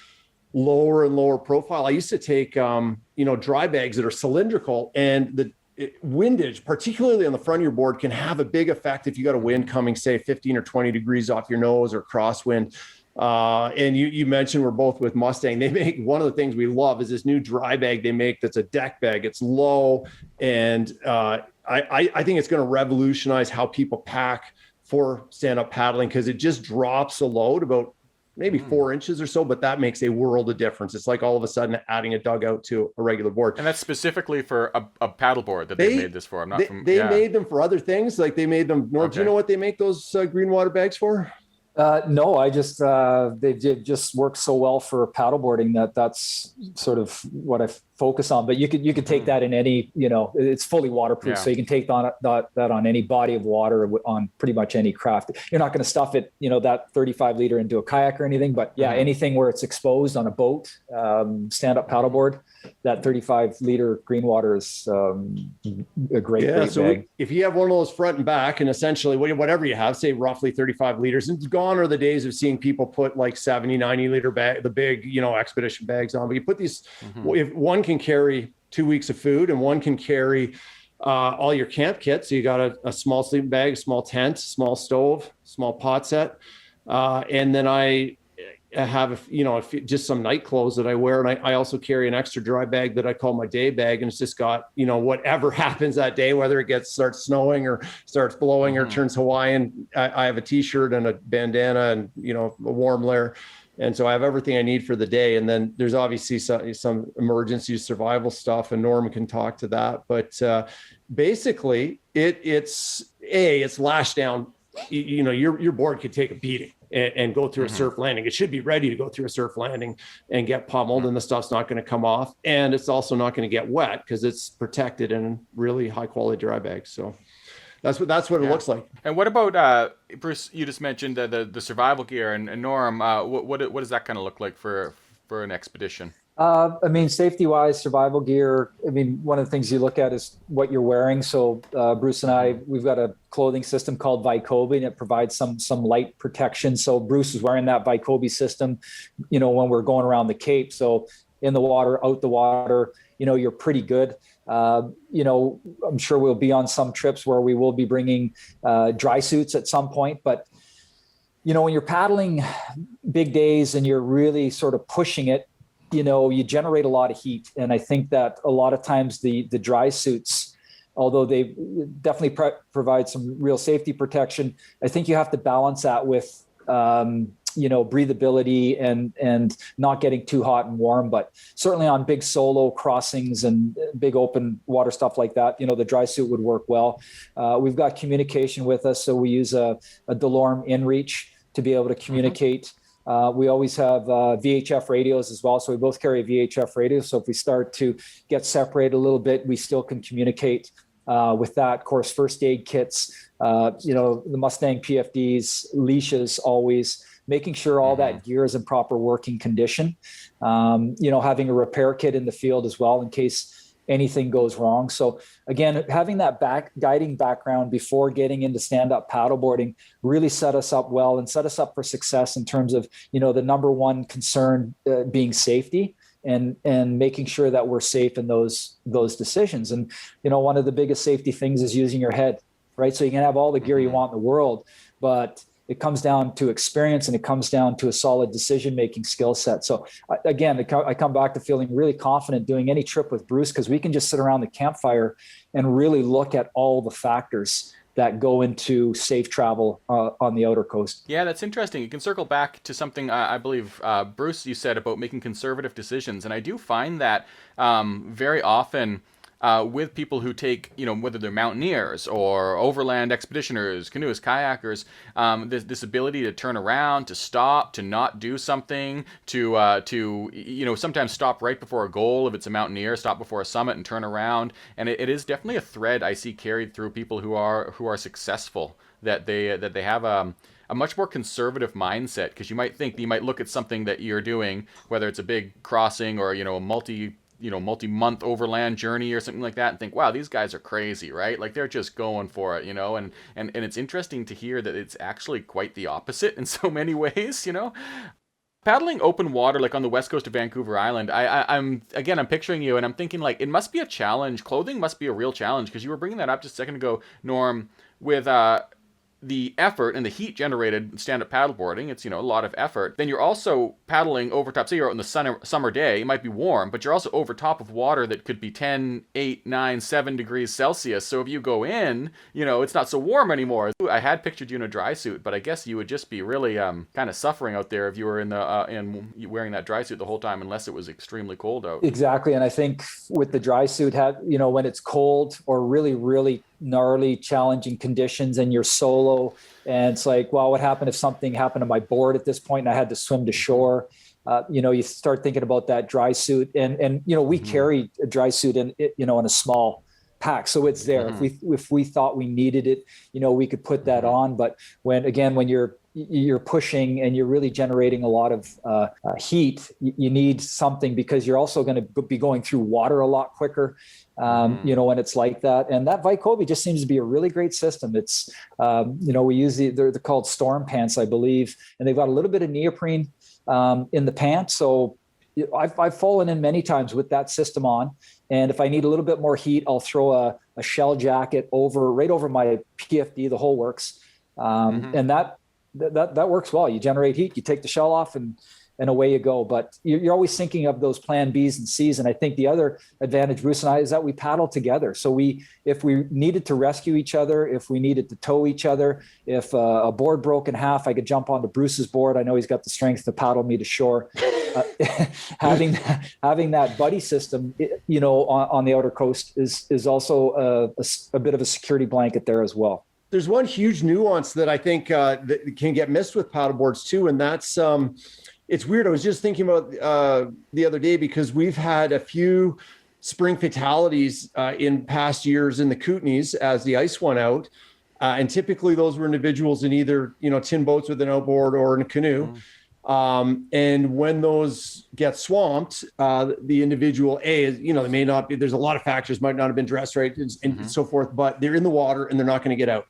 lower and lower profile. I used to take, dry bags that are cylindrical, and the windage, particularly on the front of your board, can have a big effect if you got a wind coming, say 15 or 20 degrees off your nose or crosswind. And you mentioned we're both with Mustang. They make, one of the things we love is this new dry bag they make that's a deck bag. It's low, and I think it's going to revolutionize how people pack for stand-up paddling, because it just drops the load about maybe 4 inches or so, but that makes a world of difference. It's like all of a sudden adding a dugout to a regular board. And that's specifically for a paddleboard that they made this for. They made them for other things. Like they made them, Norm, do you know what they make those green water bags for? No, I just, they did just work so well for paddleboarding that's sort of what I focus on. But you could take that in any, it's fully waterproof. So you can take that on any body of water on pretty much any craft. You're not going to stuff it, that 35 liter into a kayak or anything, but anything where it's exposed on a boat, stand-up paddleboard, that 35 liter green water is a great bag. If you have one of those front and back, and essentially whatever you have, say roughly 35 liters, and gone are the days of seeing people put like 70, 90 liter bag, the big, expedition bags on, but you put these, if one can carry 2 weeks of food and one can carry all your camp kit. So you got a small sleeping bag, a small tent, small stove, small pot set. And then I have, just some night clothes that I wear. And I also carry an extra dry bag that I call my day bag. And it's just got, whatever happens that day, whether it starts snowing or starts blowing or turns Hawaiian. I have a t-shirt and a bandana and, a warm layer. And so I have everything I need for the day. And then there's obviously some emergency survival stuff, and Norm can talk to that. But basically it's lashed down. Your board could take a beating and go through a surf landing. It should be ready to go through a surf landing and get pummeled, and the stuff's not going to come off. And it's also not going to get wet because it's protected in really high quality dry bags. So that's what it looks like. And what about Bruce? You just mentioned the survival gear, and Norm. What does that kind of look like for an expedition? Safety-wise, survival gear. One of the things you look at is what you're wearing. So Bruce and I, we've got a clothing system called Vycobi, and it provides some light protection. So Bruce is wearing that Vycobi system, when we're going around the Cape. So in the water, out the water, you're pretty good. I'm sure we'll be on some trips where we will be bringing dry suits at some point. But, when you're paddling big days and you're really sort of pushing it, you generate a lot of heat. And I think that a lot of times the dry suits, although they definitely provide some real safety protection, I think you have to balance that with, breathability and not getting too hot and warm. But certainly on big solo crossings and big open water stuff like that, the dry suit would work well. We've got communication with us. So we use a DeLorme InReach to be able to communicate. We always have VHF radios as well. So we both carry a VHF radio. So if we start to get separated a little bit, we still can communicate with that. Of course, first aid kits, the Mustang PFDs, leashes, always making sure all that gear is in proper working condition. Having a repair kit in the field as well in case anything goes wrong. So again, having that guiding background before getting into stand-up paddleboarding really set us up well and set us up for success in terms of, the number one concern being safety and making sure that we're safe in those decisions. And, one of the biggest safety things is using your head, right? So you can have all the gear you want in the world, but it comes down to experience and it comes down to a solid decision-making skill set. So again, I come back to feeling really confident doing any trip with Bruce because we can just sit around the campfire and really look at all the factors that go into safe travel on the outer coast. Yeah, that's interesting. You can circle back to something I believe, Bruce, you said about making conservative decisions. And I do find that very often with people who take, whether they're mountaineers or overland expeditioners, canoeists, kayakers, this ability to turn around, to stop, to not do something, to sometimes stop right before a goal if it's a mountaineer, stop before a summit and turn around. And it is definitely a thread I see carried through people who are successful, that they have a much more conservative mindset, because you might look at something that you're doing, whether it's a big crossing or a multi-month overland journey or something like that, and think, wow, these guys are crazy, right? Like, they're just going for it, and it's interesting to hear that it's actually quite the opposite in so many ways. Paddling open water, like on the west coast of Vancouver Island, I'm picturing you, and I'm thinking, like, it must be a challenge. Clothing must be a real challenge, because you were bringing that up just a second ago, Norm, with the effort and the heat generated in stand-up paddleboarding. It's, a lot of effort. Then you're also paddling over top. Say you're out in the summer day, it might be warm, but you're also over top of water that could be 10, 8, 9, 7 degrees Celsius. So if you go in, it's not so warm anymore. I had pictured you in a dry suit, but I guess you would just be really kind of suffering out there if you were in wearing that dry suit the whole time, unless it was extremely cold out. Exactly. And I think with the dry suit, when it's cold or really, really gnarly, challenging conditions and you're solo, and it's like, well, what happened if something happened to my board at this point and I had to swim to shore? You start thinking about that dry suit, and we carry a dry suit in a small pack, so it's there. If we thought we needed it, we could put that on. But when you're pushing and you're really generating a lot of heat, you need something, because you're also going to be going through water a lot quicker, when it's like that. And that Vycobie just seems to be a really great system. It's, we use they're called storm pants, I believe, and they've got a little bit of neoprene in the pants. So I've fallen in many times with that system on. And if I need a little bit more heat, I'll throw a shell jacket right over my PFD, the whole works. And that works well. You generate heat, you take the shell off, and away you go. But you're always thinking of those plan Bs and Cs. And I think the other advantage, Bruce and I, is that we paddle together. So if we needed to rescue each other, if we needed to tow each other, if a board broke in half, I could jump onto Bruce's board. I know he's got the strength to paddle me to shore. Having that buddy system, on the outer coast is also a bit of a security blanket there as well. There's one huge nuance that I think that can get missed with paddleboards too, and that's it's weird. I was just thinking about the other day, because we've had a few spring fatalities in past years in the Kootenays as the ice went out, and typically those were individuals in either tin boats with an outboard or in a canoe. And when those get swamped, the individual they may not be, there's a lot of factors, might not have been dressed right and so forth, but they're in the water and they're not going to get out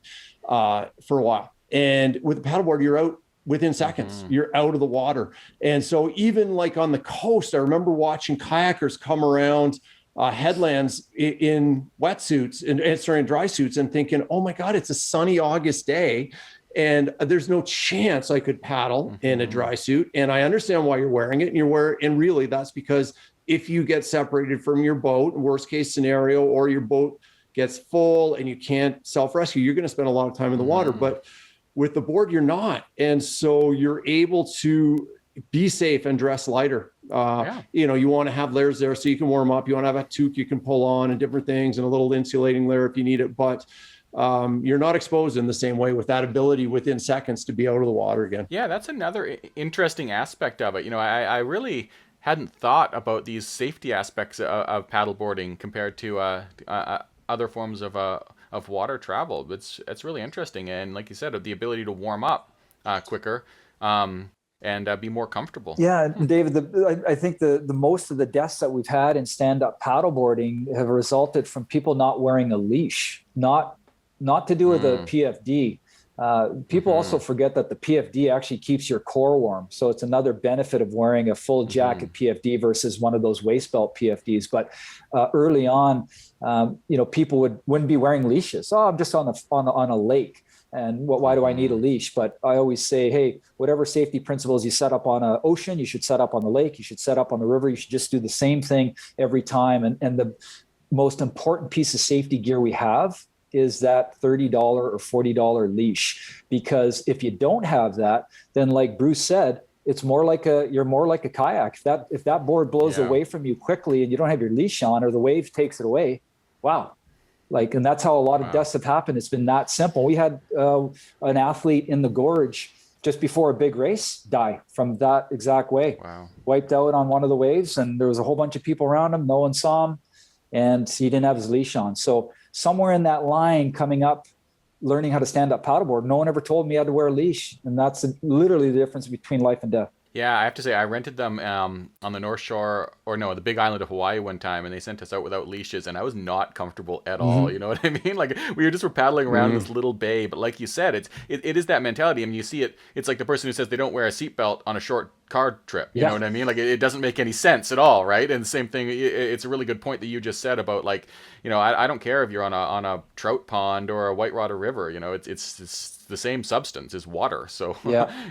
for a while. And with the paddleboard, you're out within seconds, you're out of the water. And so even like on the coast, I remember watching kayakers come around headlands in wetsuits and dry suits, and thinking, oh my God, it's a sunny August day, and there's no chance I could paddle in a dry suit. And I understand why you're wearing it, and really that's because if you get separated from your boat, worst case scenario, or your boat gets full and you can't self-rescue, you're going to spend a lot of time in the water. But with the board, you're not. And so you're able to be safe and dress lighter. You want to have layers there so you can warm up. You want to have a toque you can pull on and different things, and a little insulating layer if you need it. But you're not exposed in the same way, with that ability within seconds to be out of the water again. Yeah, that's another interesting aspect of it. I really hadn't thought about these safety aspects of paddleboarding compared to other forms of water travel. It's really interesting, and like you said, the ability to warm up quicker and be more comfortable. Yeah, David, I think the most of the deaths that we've had in stand-up paddleboarding have resulted from people not wearing a leash, not to do with the PFD. People also forget that the PFD actually keeps your core warm. So it's another benefit of wearing a full jacket PFD versus one of those waist belt PFDs. But early on, people wouldn't be wearing leashes. Oh, I'm just on a lake, and why do I need a leash? But I always say, hey, whatever safety principles you set up on an ocean, you should set up on the lake. You should set up on the river. You should just do the same thing every time. And the most important piece of safety gear we have is that $30 or $40 leash, because if you don't have that, then like Bruce said, you're more like a kayak. If that board blows away from you quickly and you don't have your leash on, or the wave takes it away, wow. Like, and that's how a lot of deaths have happened. It's been that simple. We had an athlete in the gorge just before a big race die from that exact way. Wow. Wiped out on one of the waves, and there was a whole bunch of people around him. No one saw him, and he didn't have his leash on. So somewhere in that line coming up, learning how to stand up paddleboard, no one ever told me I had to wear a leash. And that's literally the difference between life and death. Yeah, I have to say, I rented them on the North Shore, the Big Island of Hawaii one time, and they sent us out without leashes, and I was not comfortable at all. You know what I mean? Like, we were paddling around this little bay, but like you said, it is that mentality. I mean, you see it. It's like the person who says they don't wear a seatbelt on a short car trip. You know what I mean? Like, it doesn't make any sense at all, right? And the same thing. It's a really good point that you just said about, like, I don't care if you're on a trout pond or a whitewater river. It's the same substance as water, so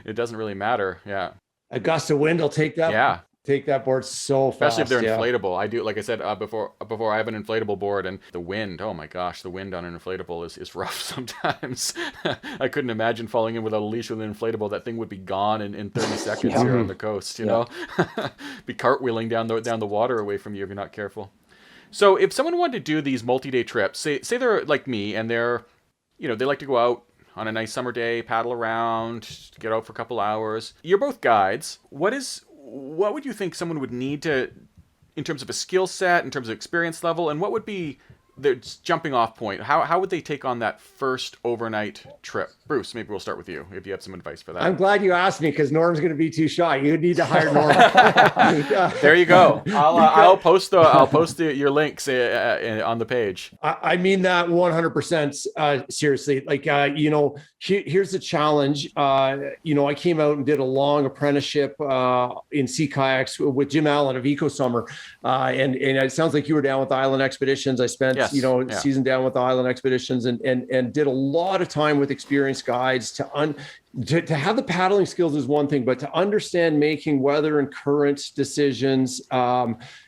it doesn't really matter. Yeah. A gust of wind will take that board so fast. Especially if they're inflatable. I do, like I said before, I have an inflatable board, and the wind, oh my gosh, the wind on an inflatable is rough sometimes. I couldn't imagine falling in without a leash with an inflatable. That thing would be gone in 30 seconds here on the coast, you know? Be cartwheeling down the water away from you if you're not careful. So if someone wanted to do these multi-day trips, say they're like me, and they're, they like to go out on a nice summer day, paddle around, get out for a couple hours. You're both guides. What would you think someone would need to, in terms of a skill set, in terms of experience level, and what would be their jumping off point? How would they take on that first overnight trip? Bruce, maybe we'll start with you if you have some advice for that. I'm glad you asked me, because Norm's going to be too shy. You need to hire Norm. There you go. I'll post your links on the page. I mean that 100% seriously. Like, here's the challenge. I came out and did a long apprenticeship in sea kayaks with Jim Allen of Eco Summer, and it sounds like you were down with the Island Expeditions. I spent season down with the Island Expeditions, and did a lot of time with experienced guides to have the paddling skills is one thing, but to understand making weather and current decisions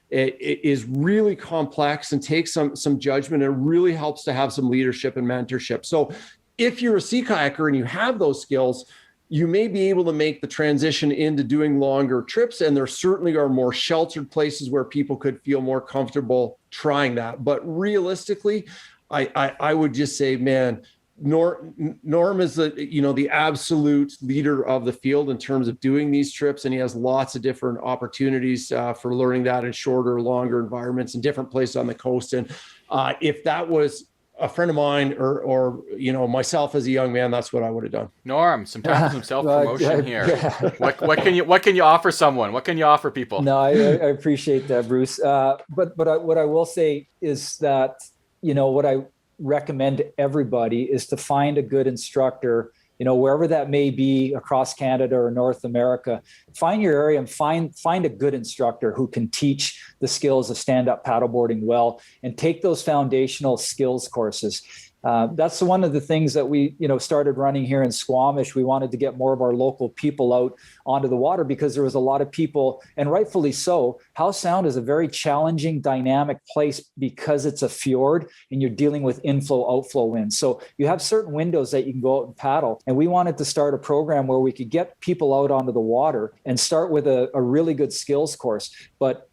it is really complex and takes some judgment. It really helps to have some leadership and mentorship. So if you're a sea kayaker and you have those skills, you may be able to make the transition into doing longer trips. And there certainly are more sheltered places where people could feel more comfortable trying that. But realistically, I would just say, man, Norm is the absolute leader of the field in terms of doing these trips. And he has lots of different opportunities for learning that in shorter, longer environments and different places on the coast. And if that was a friend of mine or myself as a young man, that's what I would have done. Norm, some time for some self-promotion here. What can you offer someone? What can you offer people? No, I appreciate that, Bruce. But what I will say is that, what I recommend to everybody is to find a good instructor, wherever that may be across Canada or North America. Find your area and find a good instructor who can teach the skills of stand-up paddleboarding well, and take those foundational skills courses. That's one of the things that we, started running here in Squamish. We wanted to get more of our local people out onto the water because there was a lot of people, and rightfully so. Howe Sound is a very challenging, dynamic place because it's a fjord and you're dealing with inflow, outflow winds. So you have certain windows that you can go out and paddle. And we wanted to start a program where we could get people out onto the water and start with a really good skills course. But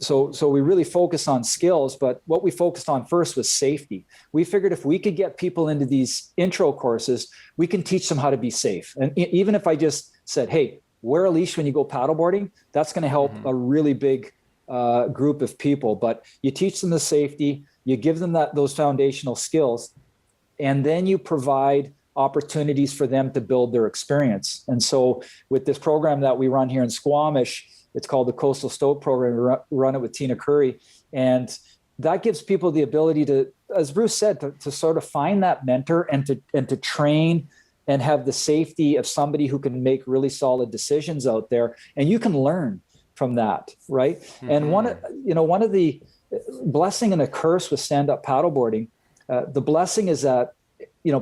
so we really focused on skills, but what we focused on first was safety. We figured if we could get people into these intro courses, we can teach them how to be safe. And even if I just said, hey, wear a leash when you go paddleboarding, that's going to help a really big group of people. But you teach them the safety, you give them those foundational skills, and then you provide opportunities for them to build their experience. And so with this program that we run here in Squamish, it's called the Coastal Stoke Program. We run it with Tina Curry. And that gives people the ability to, as Bruce said, to sort of find that mentor and to train and have the safety of somebody who can make really solid decisions out there. And you can learn from that, right? Mm-hmm. And one of the blessing and a curse with stand-up paddleboarding, the blessing is that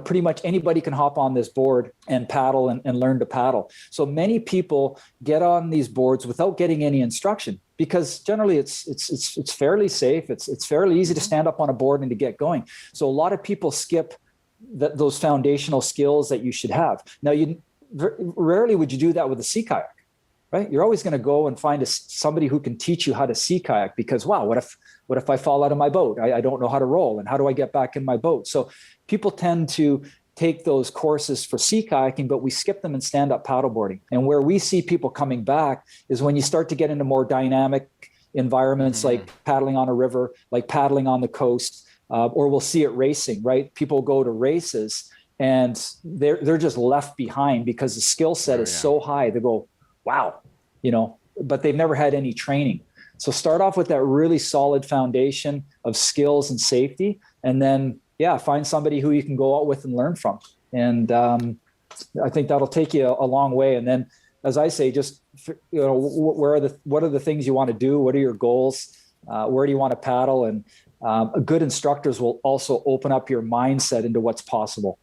pretty much anybody can hop on this board and paddle and learn to paddle. So many people get on these boards without getting any instruction because generally it's fairly safe. It's fairly easy to stand up on a board and to get going. So a lot of people skip those foundational skills that you should have. Now, rarely would you do that with a sea kayak. right? You're always going to go and find somebody who can teach you how to sea kayak, because wow, what if I fall out of my boat? I don't know how to roll, and how do I get back in my boat? So people tend to take those courses for sea kayaking, but we skip them in stand-up paddleboarding. And where we see people coming back is when you start to get into more dynamic environments, like paddling on a river, like paddling on the coast, or we'll see it racing, right? People go to races and they're just left behind because the skill set is so high. They go, wow, but they've never had any training. So start off with that really solid foundation of skills and safety, and then find somebody who you can go out with and learn from. And I think that'll take you a long way. And then, as I say, just what are the things you want to do? What are your goals? Where do you want to paddle? And good instructors will also open up your mindset into what's possible.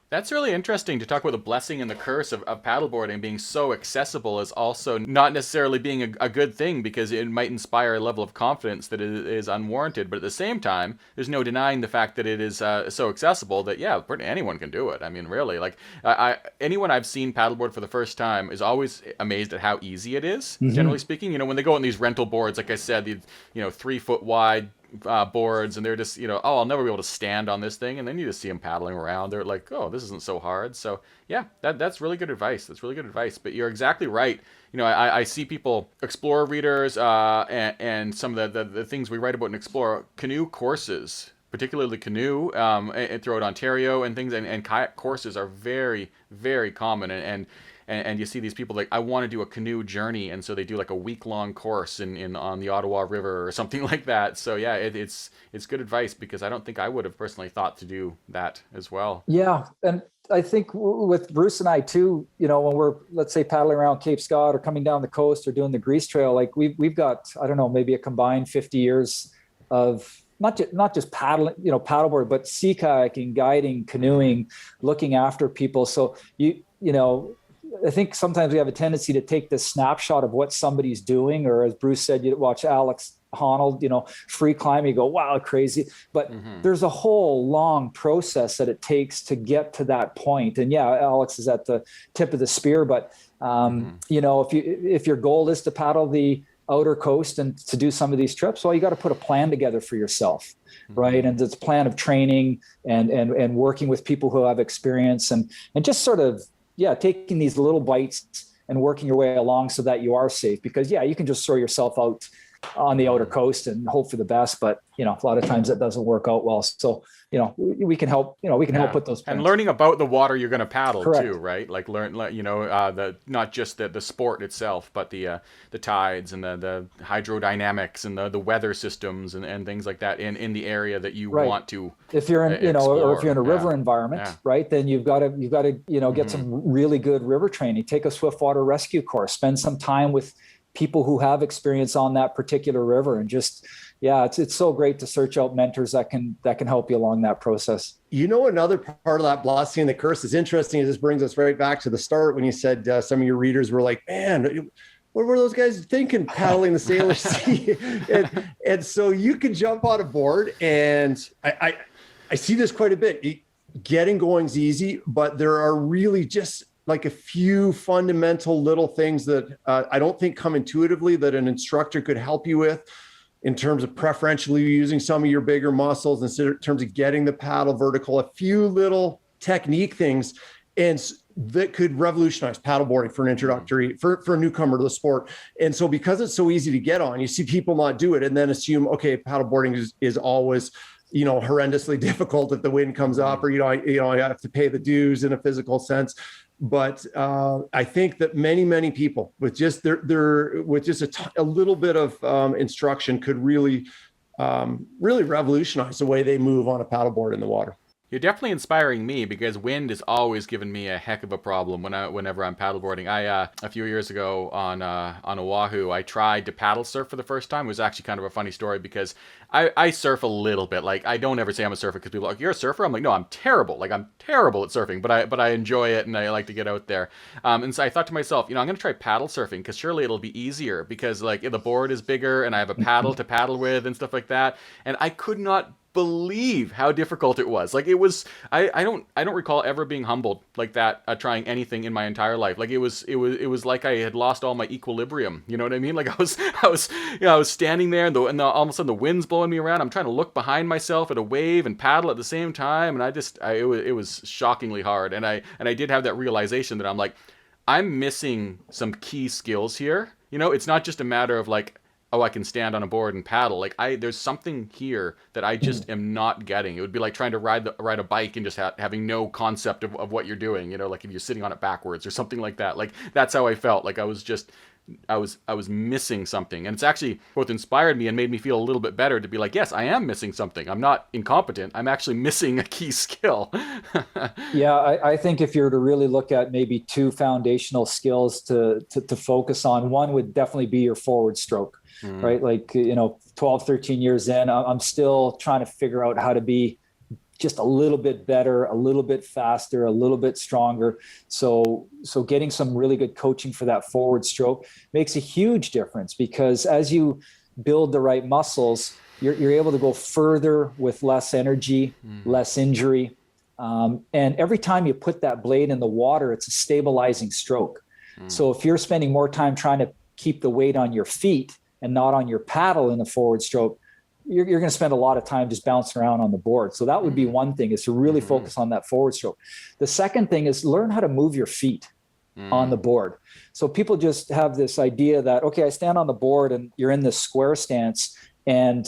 That's really interesting to talk about the blessing and the curse of paddleboarding. Being so accessible is also not necessarily being a good thing, because it might inspire a level of confidence that is unwarranted. But at the same time, there's no denying the fact that it is so accessible that, anyone can do it. I mean, really, like anyone I've seen paddleboard for the first time is always amazed at how easy it is, generally speaking. When they go on these rental boards, like I said, the 3 foot wide boards, and they're just I'll never be able to stand on this thing, and then you just see them paddling around. They're like, oh, this isn't so hard. So that's really good advice. But you're exactly right. I see people, Explorer readers, and some of the things we write about in Explorer, canoe courses, particularly canoe, and throughout Ontario and things, and kayak courses are very, very common. And you see these people like, I want to do a canoe journey, and so they do like a week-long course on the Ottawa River or something like that. So it's good advice, because I don't think I would have personally thought to do that as well. Yeah, and I think with Bruce and I too, when we're, let's say, paddling around Cape Scott or coming down the coast or doing the Grease Trail, like we've got, I don't know, maybe a combined 50 years of not just paddling, paddleboard, but sea kayaking, guiding, canoeing, looking after people. So I think sometimes we have a tendency to take this snapshot of what somebody's doing, or as Bruce said, you watch Alex Honnold, free climb, you go, wow, crazy. But there's a whole long process that it takes to get to that point. And Alex is at the tip of the spear, but if your goal is to paddle the outer coast and to do some of these trips, well, you got to put a plan together for yourself, right? And it's a plan of training and working with people who have experience, and just sort of taking these little bites and working your way along so that you are safe. Because you can just throw yourself out on the outer coast and hope for the best, but a lot of times that doesn't work out well. So we can help help put those plans. And learning about the water you're going to paddle. Correct. Too, right? Like the not just the sport itself, but the tides and the hydrodynamics and the weather systems and things like that in the area that you want to. If you're in or if you're in a river environment, right, then you've got to get some really good river training. Take a swiftwater rescue course. Spend some time with people who have experience on that particular river, and just it's so great to search out mentors that can help you along that process. Another part of that blessing and the curse is interesting, is this brings us right back to the start when you said some of your readers were like, man, what were those guys thinking paddling the Salish Sea? and so you can jump on a board, and I see this quite a bit. Getting going's easy, but there are really just like a few fundamental little things that I don't think come intuitively that an instructor could help you with, in terms of preferentially using some of your bigger muscles, in terms of getting the paddle vertical, a few little technique things, and that could revolutionize paddleboarding for an introductory, for a newcomer to the sport. And so because it's so easy to get on, you see people not do it and then assume, okay, paddleboarding is always, horrendously difficult if the wind comes up, or, I have to pay the dues in a physical sense. But I think that many people with just a little bit of instruction could really revolutionize the way they move on a paddleboard in the water. You're definitely inspiring me, because wind has always given me a heck of a problem whenever I'm paddleboarding. A few years ago on Oahu, I tried to paddle surf for the first time. It was actually kind of a funny story, because I surf a little bit. Like, I don't ever say I'm a surfer, because people are like, you're a surfer? I'm like, no, I'm terrible. Like, I'm terrible at surfing, but I enjoy it, and I like to get out there. And so I thought to myself, I'm going to try paddle surfing, because surely it'll be easier, because like the board is bigger and I have a paddle to paddle with and stuff like that. And I could not believe how difficult it was. Like it was, I don't recall ever being humbled like that trying anything in my entire life. Like it was like I had lost all my equilibrium. You know what I mean? Like I was standing there and all of a sudden the wind's blowing me around. I'm trying to look behind myself at a wave and paddle at the same time. And it was shockingly hard. And I did have that realization that I'm like, I'm missing some key skills here. You know, it's not just a matter of like, oh, I can stand on a board and paddle. Like there's something here that I just am not getting. It would be like trying to ride a bike and just having no concept of what you're doing. You know, like if you're sitting on it backwards or something like that. Like that's how I felt. Like I was missing something. And it's actually both inspired me and made me feel a little bit better to be like, yes, I am missing something. I'm not incompetent. I'm actually missing a key skill. Yeah, I think if you were to really look at maybe two foundational skills to focus on, one would definitely be your forward stroke. Right? Like, 12, 13 years in, I'm still trying to figure out how to be just a little bit better, a little bit faster, a little bit stronger. So getting some really good coaching for that forward stroke makes a huge difference, because as you build the right muscles, you're able to go further with less energy, less injury. And every time you put that blade in the water, it's a stabilizing stroke. So if you're spending more time trying to keep the weight on your feet and not on your paddle in the forward stroke, you're going to spend a lot of time just bouncing around on the board. So that would be one thing, is to really focus on that forward stroke. The second thing is learn how to move your feet on the board. So people just have this idea that, okay, I stand on the board and you're in this square stance and,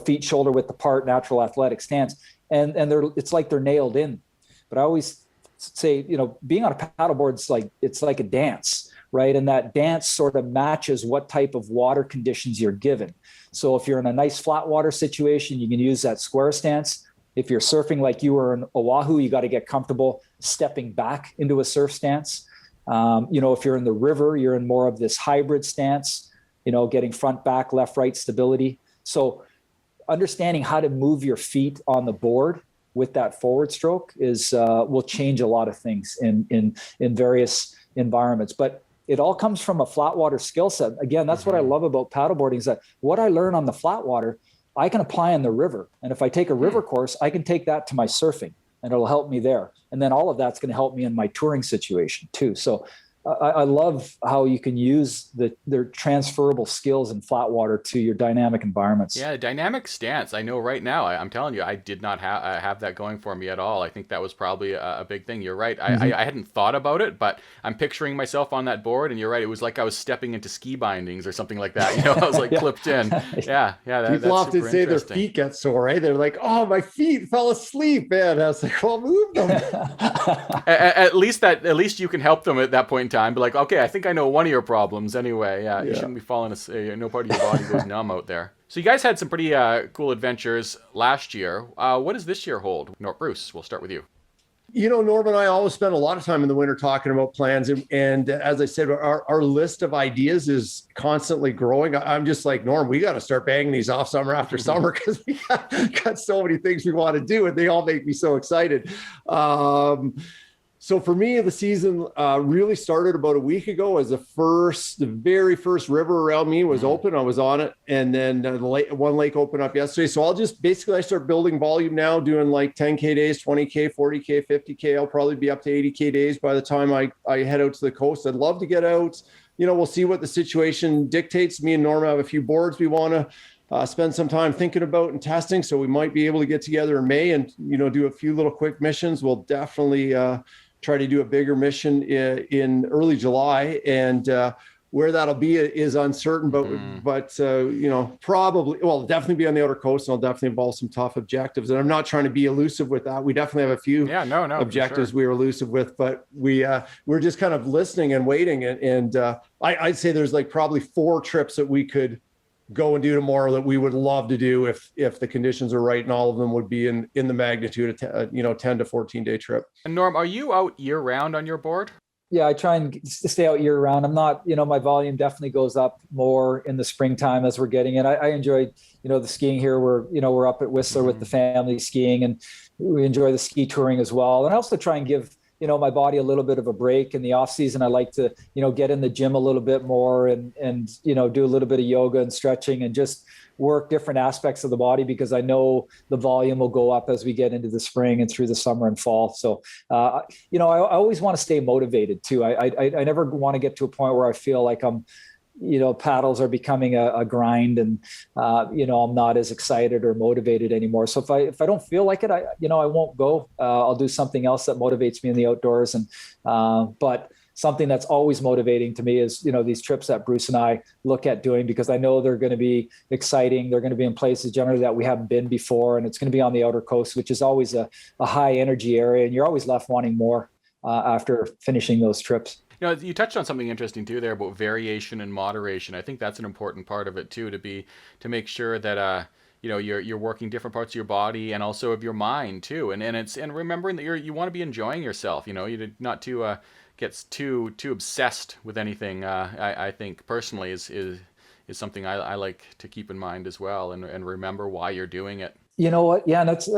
feet shoulder width apart, natural athletic stance. And it's like they're nailed in. But I always say, being on a paddleboard, it's like a dance. Right. And that dance sort of matches what type of water conditions you're given. So if you're in a nice flat water situation, you can use that square stance. If you're surfing like you were in Oahu, you got to get comfortable stepping back into a surf stance. If you're in the river, you're in more of this hybrid stance, getting front, back, left, right stability. So understanding how to move your feet on the board with that forward stroke will change a lot of things in various environments. But it all comes from a flat water skill set. Again, that's what I love about paddleboarding, is that what I learn on the flat water, I can apply in the river. And if I take a river course, I can take that to my surfing and it'll help me there. And then all of that's going to help me in my touring situation too. So I love how you can use their transferable skills in flat water to your dynamic environments. Yeah, dynamic stance. I know right now, I'm telling you, I did not have that going for me at all. I think that was probably a big thing. You're right. I hadn't thought about it, but I'm picturing myself on that board, and you're right. It was like I was stepping into ski bindings or something like that. I was like clipped in. Yeah. People often say their feet get sore, right? They're like, oh, my feet fell asleep, man. I was like, well, move them. At least you can help them at that point in time. Be like, okay, I think I know one of your problems anyway. Yeah. You shouldn't be falling, no part of your body goes numb out there. So you guys had some pretty cool adventures last year. What does this year hold? Bruce, we'll start with you. Norm and I always spend a lot of time in the winter talking about plans. And as I said, our list of ideas is constantly growing. I'm just like, Norm, we got to start banging these off summer after summer, because we got so many things we want to do and they all make me so excited. So for me, the season really started about a week ago, as the very first river around me was open. I was on it. And then one lake opened up yesterday. So I start building volume now, doing like 10K days, 20K, 40K, 50K. I'll probably be up to 80K days by the time I head out to the coast. I'd love to get out. We'll see what the situation dictates. Me and Norm have a few boards we want to spend some time thinking about and testing. So we might be able to get together in May and, do a few little quick missions. We'll definitely try to do a bigger mission in early July, and where that'll be is uncertain, but probably, definitely be on the outer coast, and I'll definitely involve some tough objectives. And I'm not trying to be elusive with that. We definitely have a few objectives we were elusive with, but we're just kind of listening and waiting. And I'd say there's like probably 4 trips that we could go and do tomorrow that we would love to do if the conditions are right, and all of them would be in the magnitude of 10 to 14 day trip. And Norm, are you out year round on your board? Yeah, I try and stay out year round. I'm not, my volume definitely goes up more in the springtime as we're getting it. I enjoy, the skiing here. We're up at Whistler with the family skiing, and we enjoy the ski touring as well. And I also try and give my body a little bit of a break. In the off season, I like to, get in the gym a little bit more and do a little bit of yoga and stretching and just work different aspects of the body, because I know the volume will go up as we get into the spring and through the summer and fall. So, I always want to stay motivated too. I never want to get to a point where I feel like I'm, paddles are becoming a grind and, I'm not as excited or motivated anymore. So if I don't feel like it, I won't go. I'll do something else that motivates me in the outdoors. And, but something that's always motivating to me is, these trips that Bruce and I look at doing, because I know they're going to be exciting. They're going to be in places generally that we haven't been before. And it's going to be on the outer coast, which is always a high energy area. And you're always left wanting more after finishing those trips. You touched on something interesting too there about variation and moderation. I think that's an important part of it too, to make sure that you're working different parts of your body and also of your mind too, and remembering that you want to be enjoying yourself. You not to get too obsessed with anything. I think personally is something I like to keep in mind as well, and remember why you're doing it. You know what? Yeah. And that's,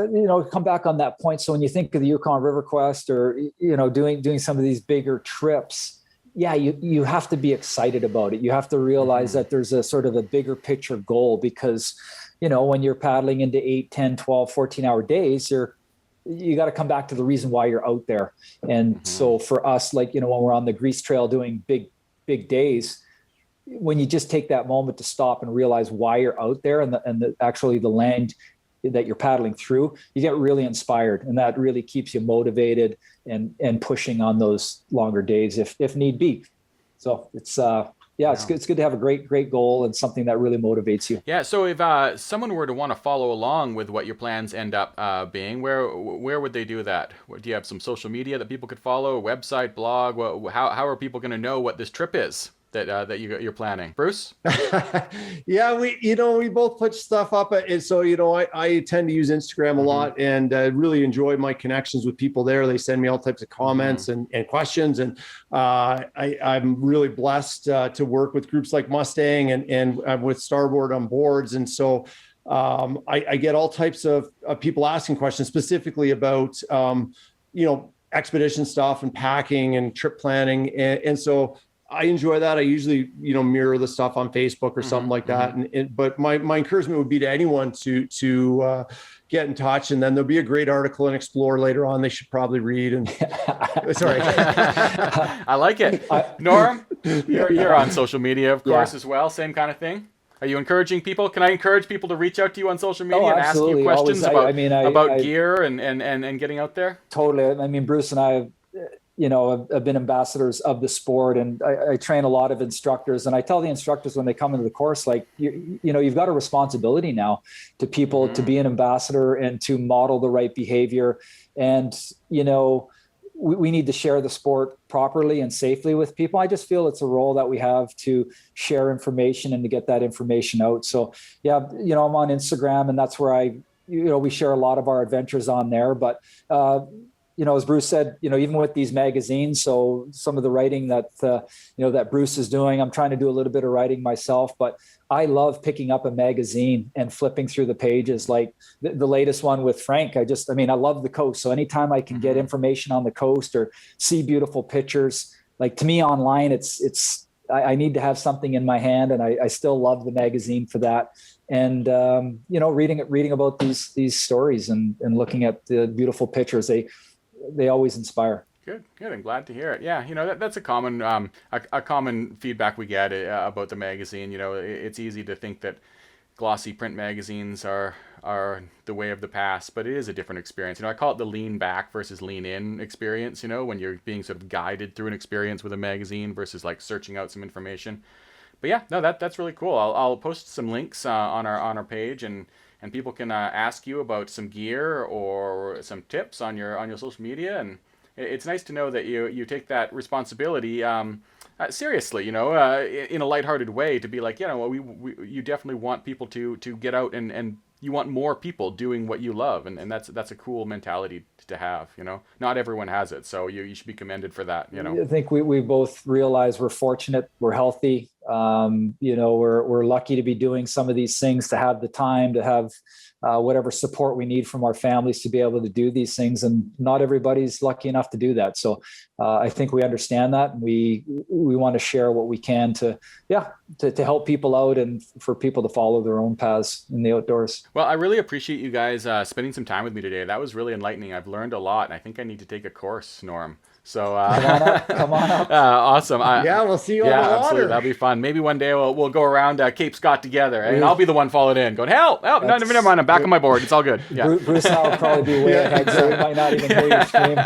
come back on that point. So when you think of the Yukon River Quest or, doing some of these bigger trips, yeah, you have to be excited about it. You have to realize that there's a sort of a bigger picture goal, because, when you're paddling into 8, 10, 12, 14-hour days, you got to come back to the reason why you're out there. And so for us, like, when we're on the Grease Trail doing big days, when you just take that moment to stop and realize why you're out there and actually the land that you're paddling through, you get really inspired, and that really keeps you motivated and pushing on those longer days if need be. So it's it's good to have a great goal and something that really motivates you. Yeah. So if someone were to want to follow along with what your plans end up being, where would they do that? Do you have some social media that people could follow, a website, blog? How are people going to know what this trip is that you're planning? Bruce? Yeah, we both put stuff up. And so, I tend to use Instagram a lot, and really enjoy my connections with people there. They send me all types of comments and questions. And I'm really blessed to work with groups like Mustang and with Starboard on boards. And so I get all types of people asking questions specifically about, expedition stuff and packing and trip planning. And so I enjoy that. I usually, mirror the stuff on Facebook or something like that. But my encouragement would be to anyone to get in touch, and then there'll be a great article in Explore later on. They should probably read. And sorry, I like it. Norm, you're on social media, of course, as well. Same kind of thing. Are you encouraging people? Can I encourage people to reach out to you on social media and ask you questions about gear and getting out there? Totally. I mean, Bruce and I have, have been ambassadors of the sport, and I train a lot of instructors, and I tell the instructors when they come into the course, like, you've got a responsibility now to people to be an ambassador and to model the right behavior. And, we need to share the sport properly and safely with people. I just feel it's a role that we have to share information and to get that information out. So yeah, I'm on Instagram, and that's where we share a lot of our adventures on there. But, as Bruce said, even with these magazines, so some of the writing that, that Bruce is doing, I'm trying to do a little bit of writing myself, but I love picking up a magazine and flipping through the pages, like the latest one with Frank. I love the coast. So anytime I can get information on the coast or see beautiful pictures, like, to me online, I need to have something in my hand, and I still love the magazine for that. And, reading about these stories and looking at the beautiful pictures, they always inspire. Good. I'm glad to hear it. Yeah, that's a common common feedback we get about the magazine. It's easy to think that glossy print magazines are the way of the past, but it is a different experience. I call it the lean back versus lean in experience. When you're being sort of guided through an experience with a magazine versus like searching out some information. But yeah, no, that's really cool. I'll post some links on our page, and people can ask you about some gear or some tips on your social media. And it's nice to know that you take that responsibility seriously, in a lighthearted way, to be like, you definitely want people to get out and you want more people doing what you love. And that's a cool mentality to have, not everyone has it. So you should be commended for that, I think we both realize we're fortunate, we're healthy. We're lucky to be doing some of these things, to have the time, to have whatever support we need from our families to be able to do these things. And not everybody's lucky enough to do that. So I think we understand that. And we want to share what we can to help people out and for people to follow their own paths in the outdoors. Well, I really appreciate you guys spending some time with me today. That was really enlightening. I've learned a lot, and I think I need to take a course, Norm. So come on up. Awesome. We'll see you on the water. Absolutely. That'll be fun. Maybe one day we'll go around Cape Scott together, and I'll be the one following in, going, help! No, never mind. I'm back on my board. It's all good. Yeah. Bruce and I will probably be way ahead, so we might not even hear your scream.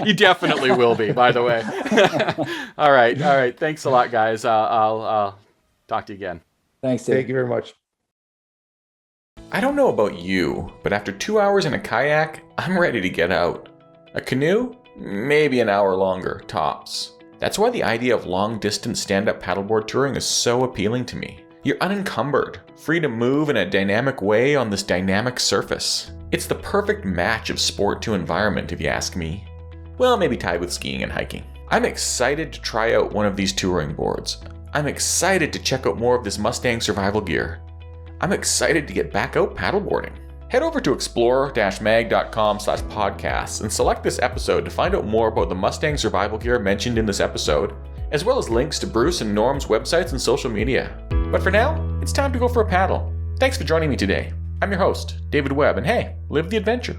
You definitely will be, by the way. All right. Thanks a lot, guys. I'll talk to you again. Thanks, Dave. Thank you very much. I don't know about you, but after 2 hours in a kayak, I'm ready to get out. A canoe? Maybe an hour longer, tops. That's why the idea of long-distance stand-up paddleboard touring is so appealing to me. You're unencumbered, free to move in a dynamic way on this dynamic surface. It's the perfect match of sport to environment, if you ask me. Well, maybe tied with skiing and hiking. I'm excited to try out one of these touring boards. I'm excited to check out more of this Mustang Survival gear. I'm excited to get back out paddleboarding. Head over to explore-mag.com/podcasts and select this episode to find out more about the Mustang Survival gear mentioned in this episode, as well as links to Bruce and Norm's websites and social media. But for now, it's time to go for a paddle. Thanks for joining me today. I'm your host, David Webb, and hey, live the adventure.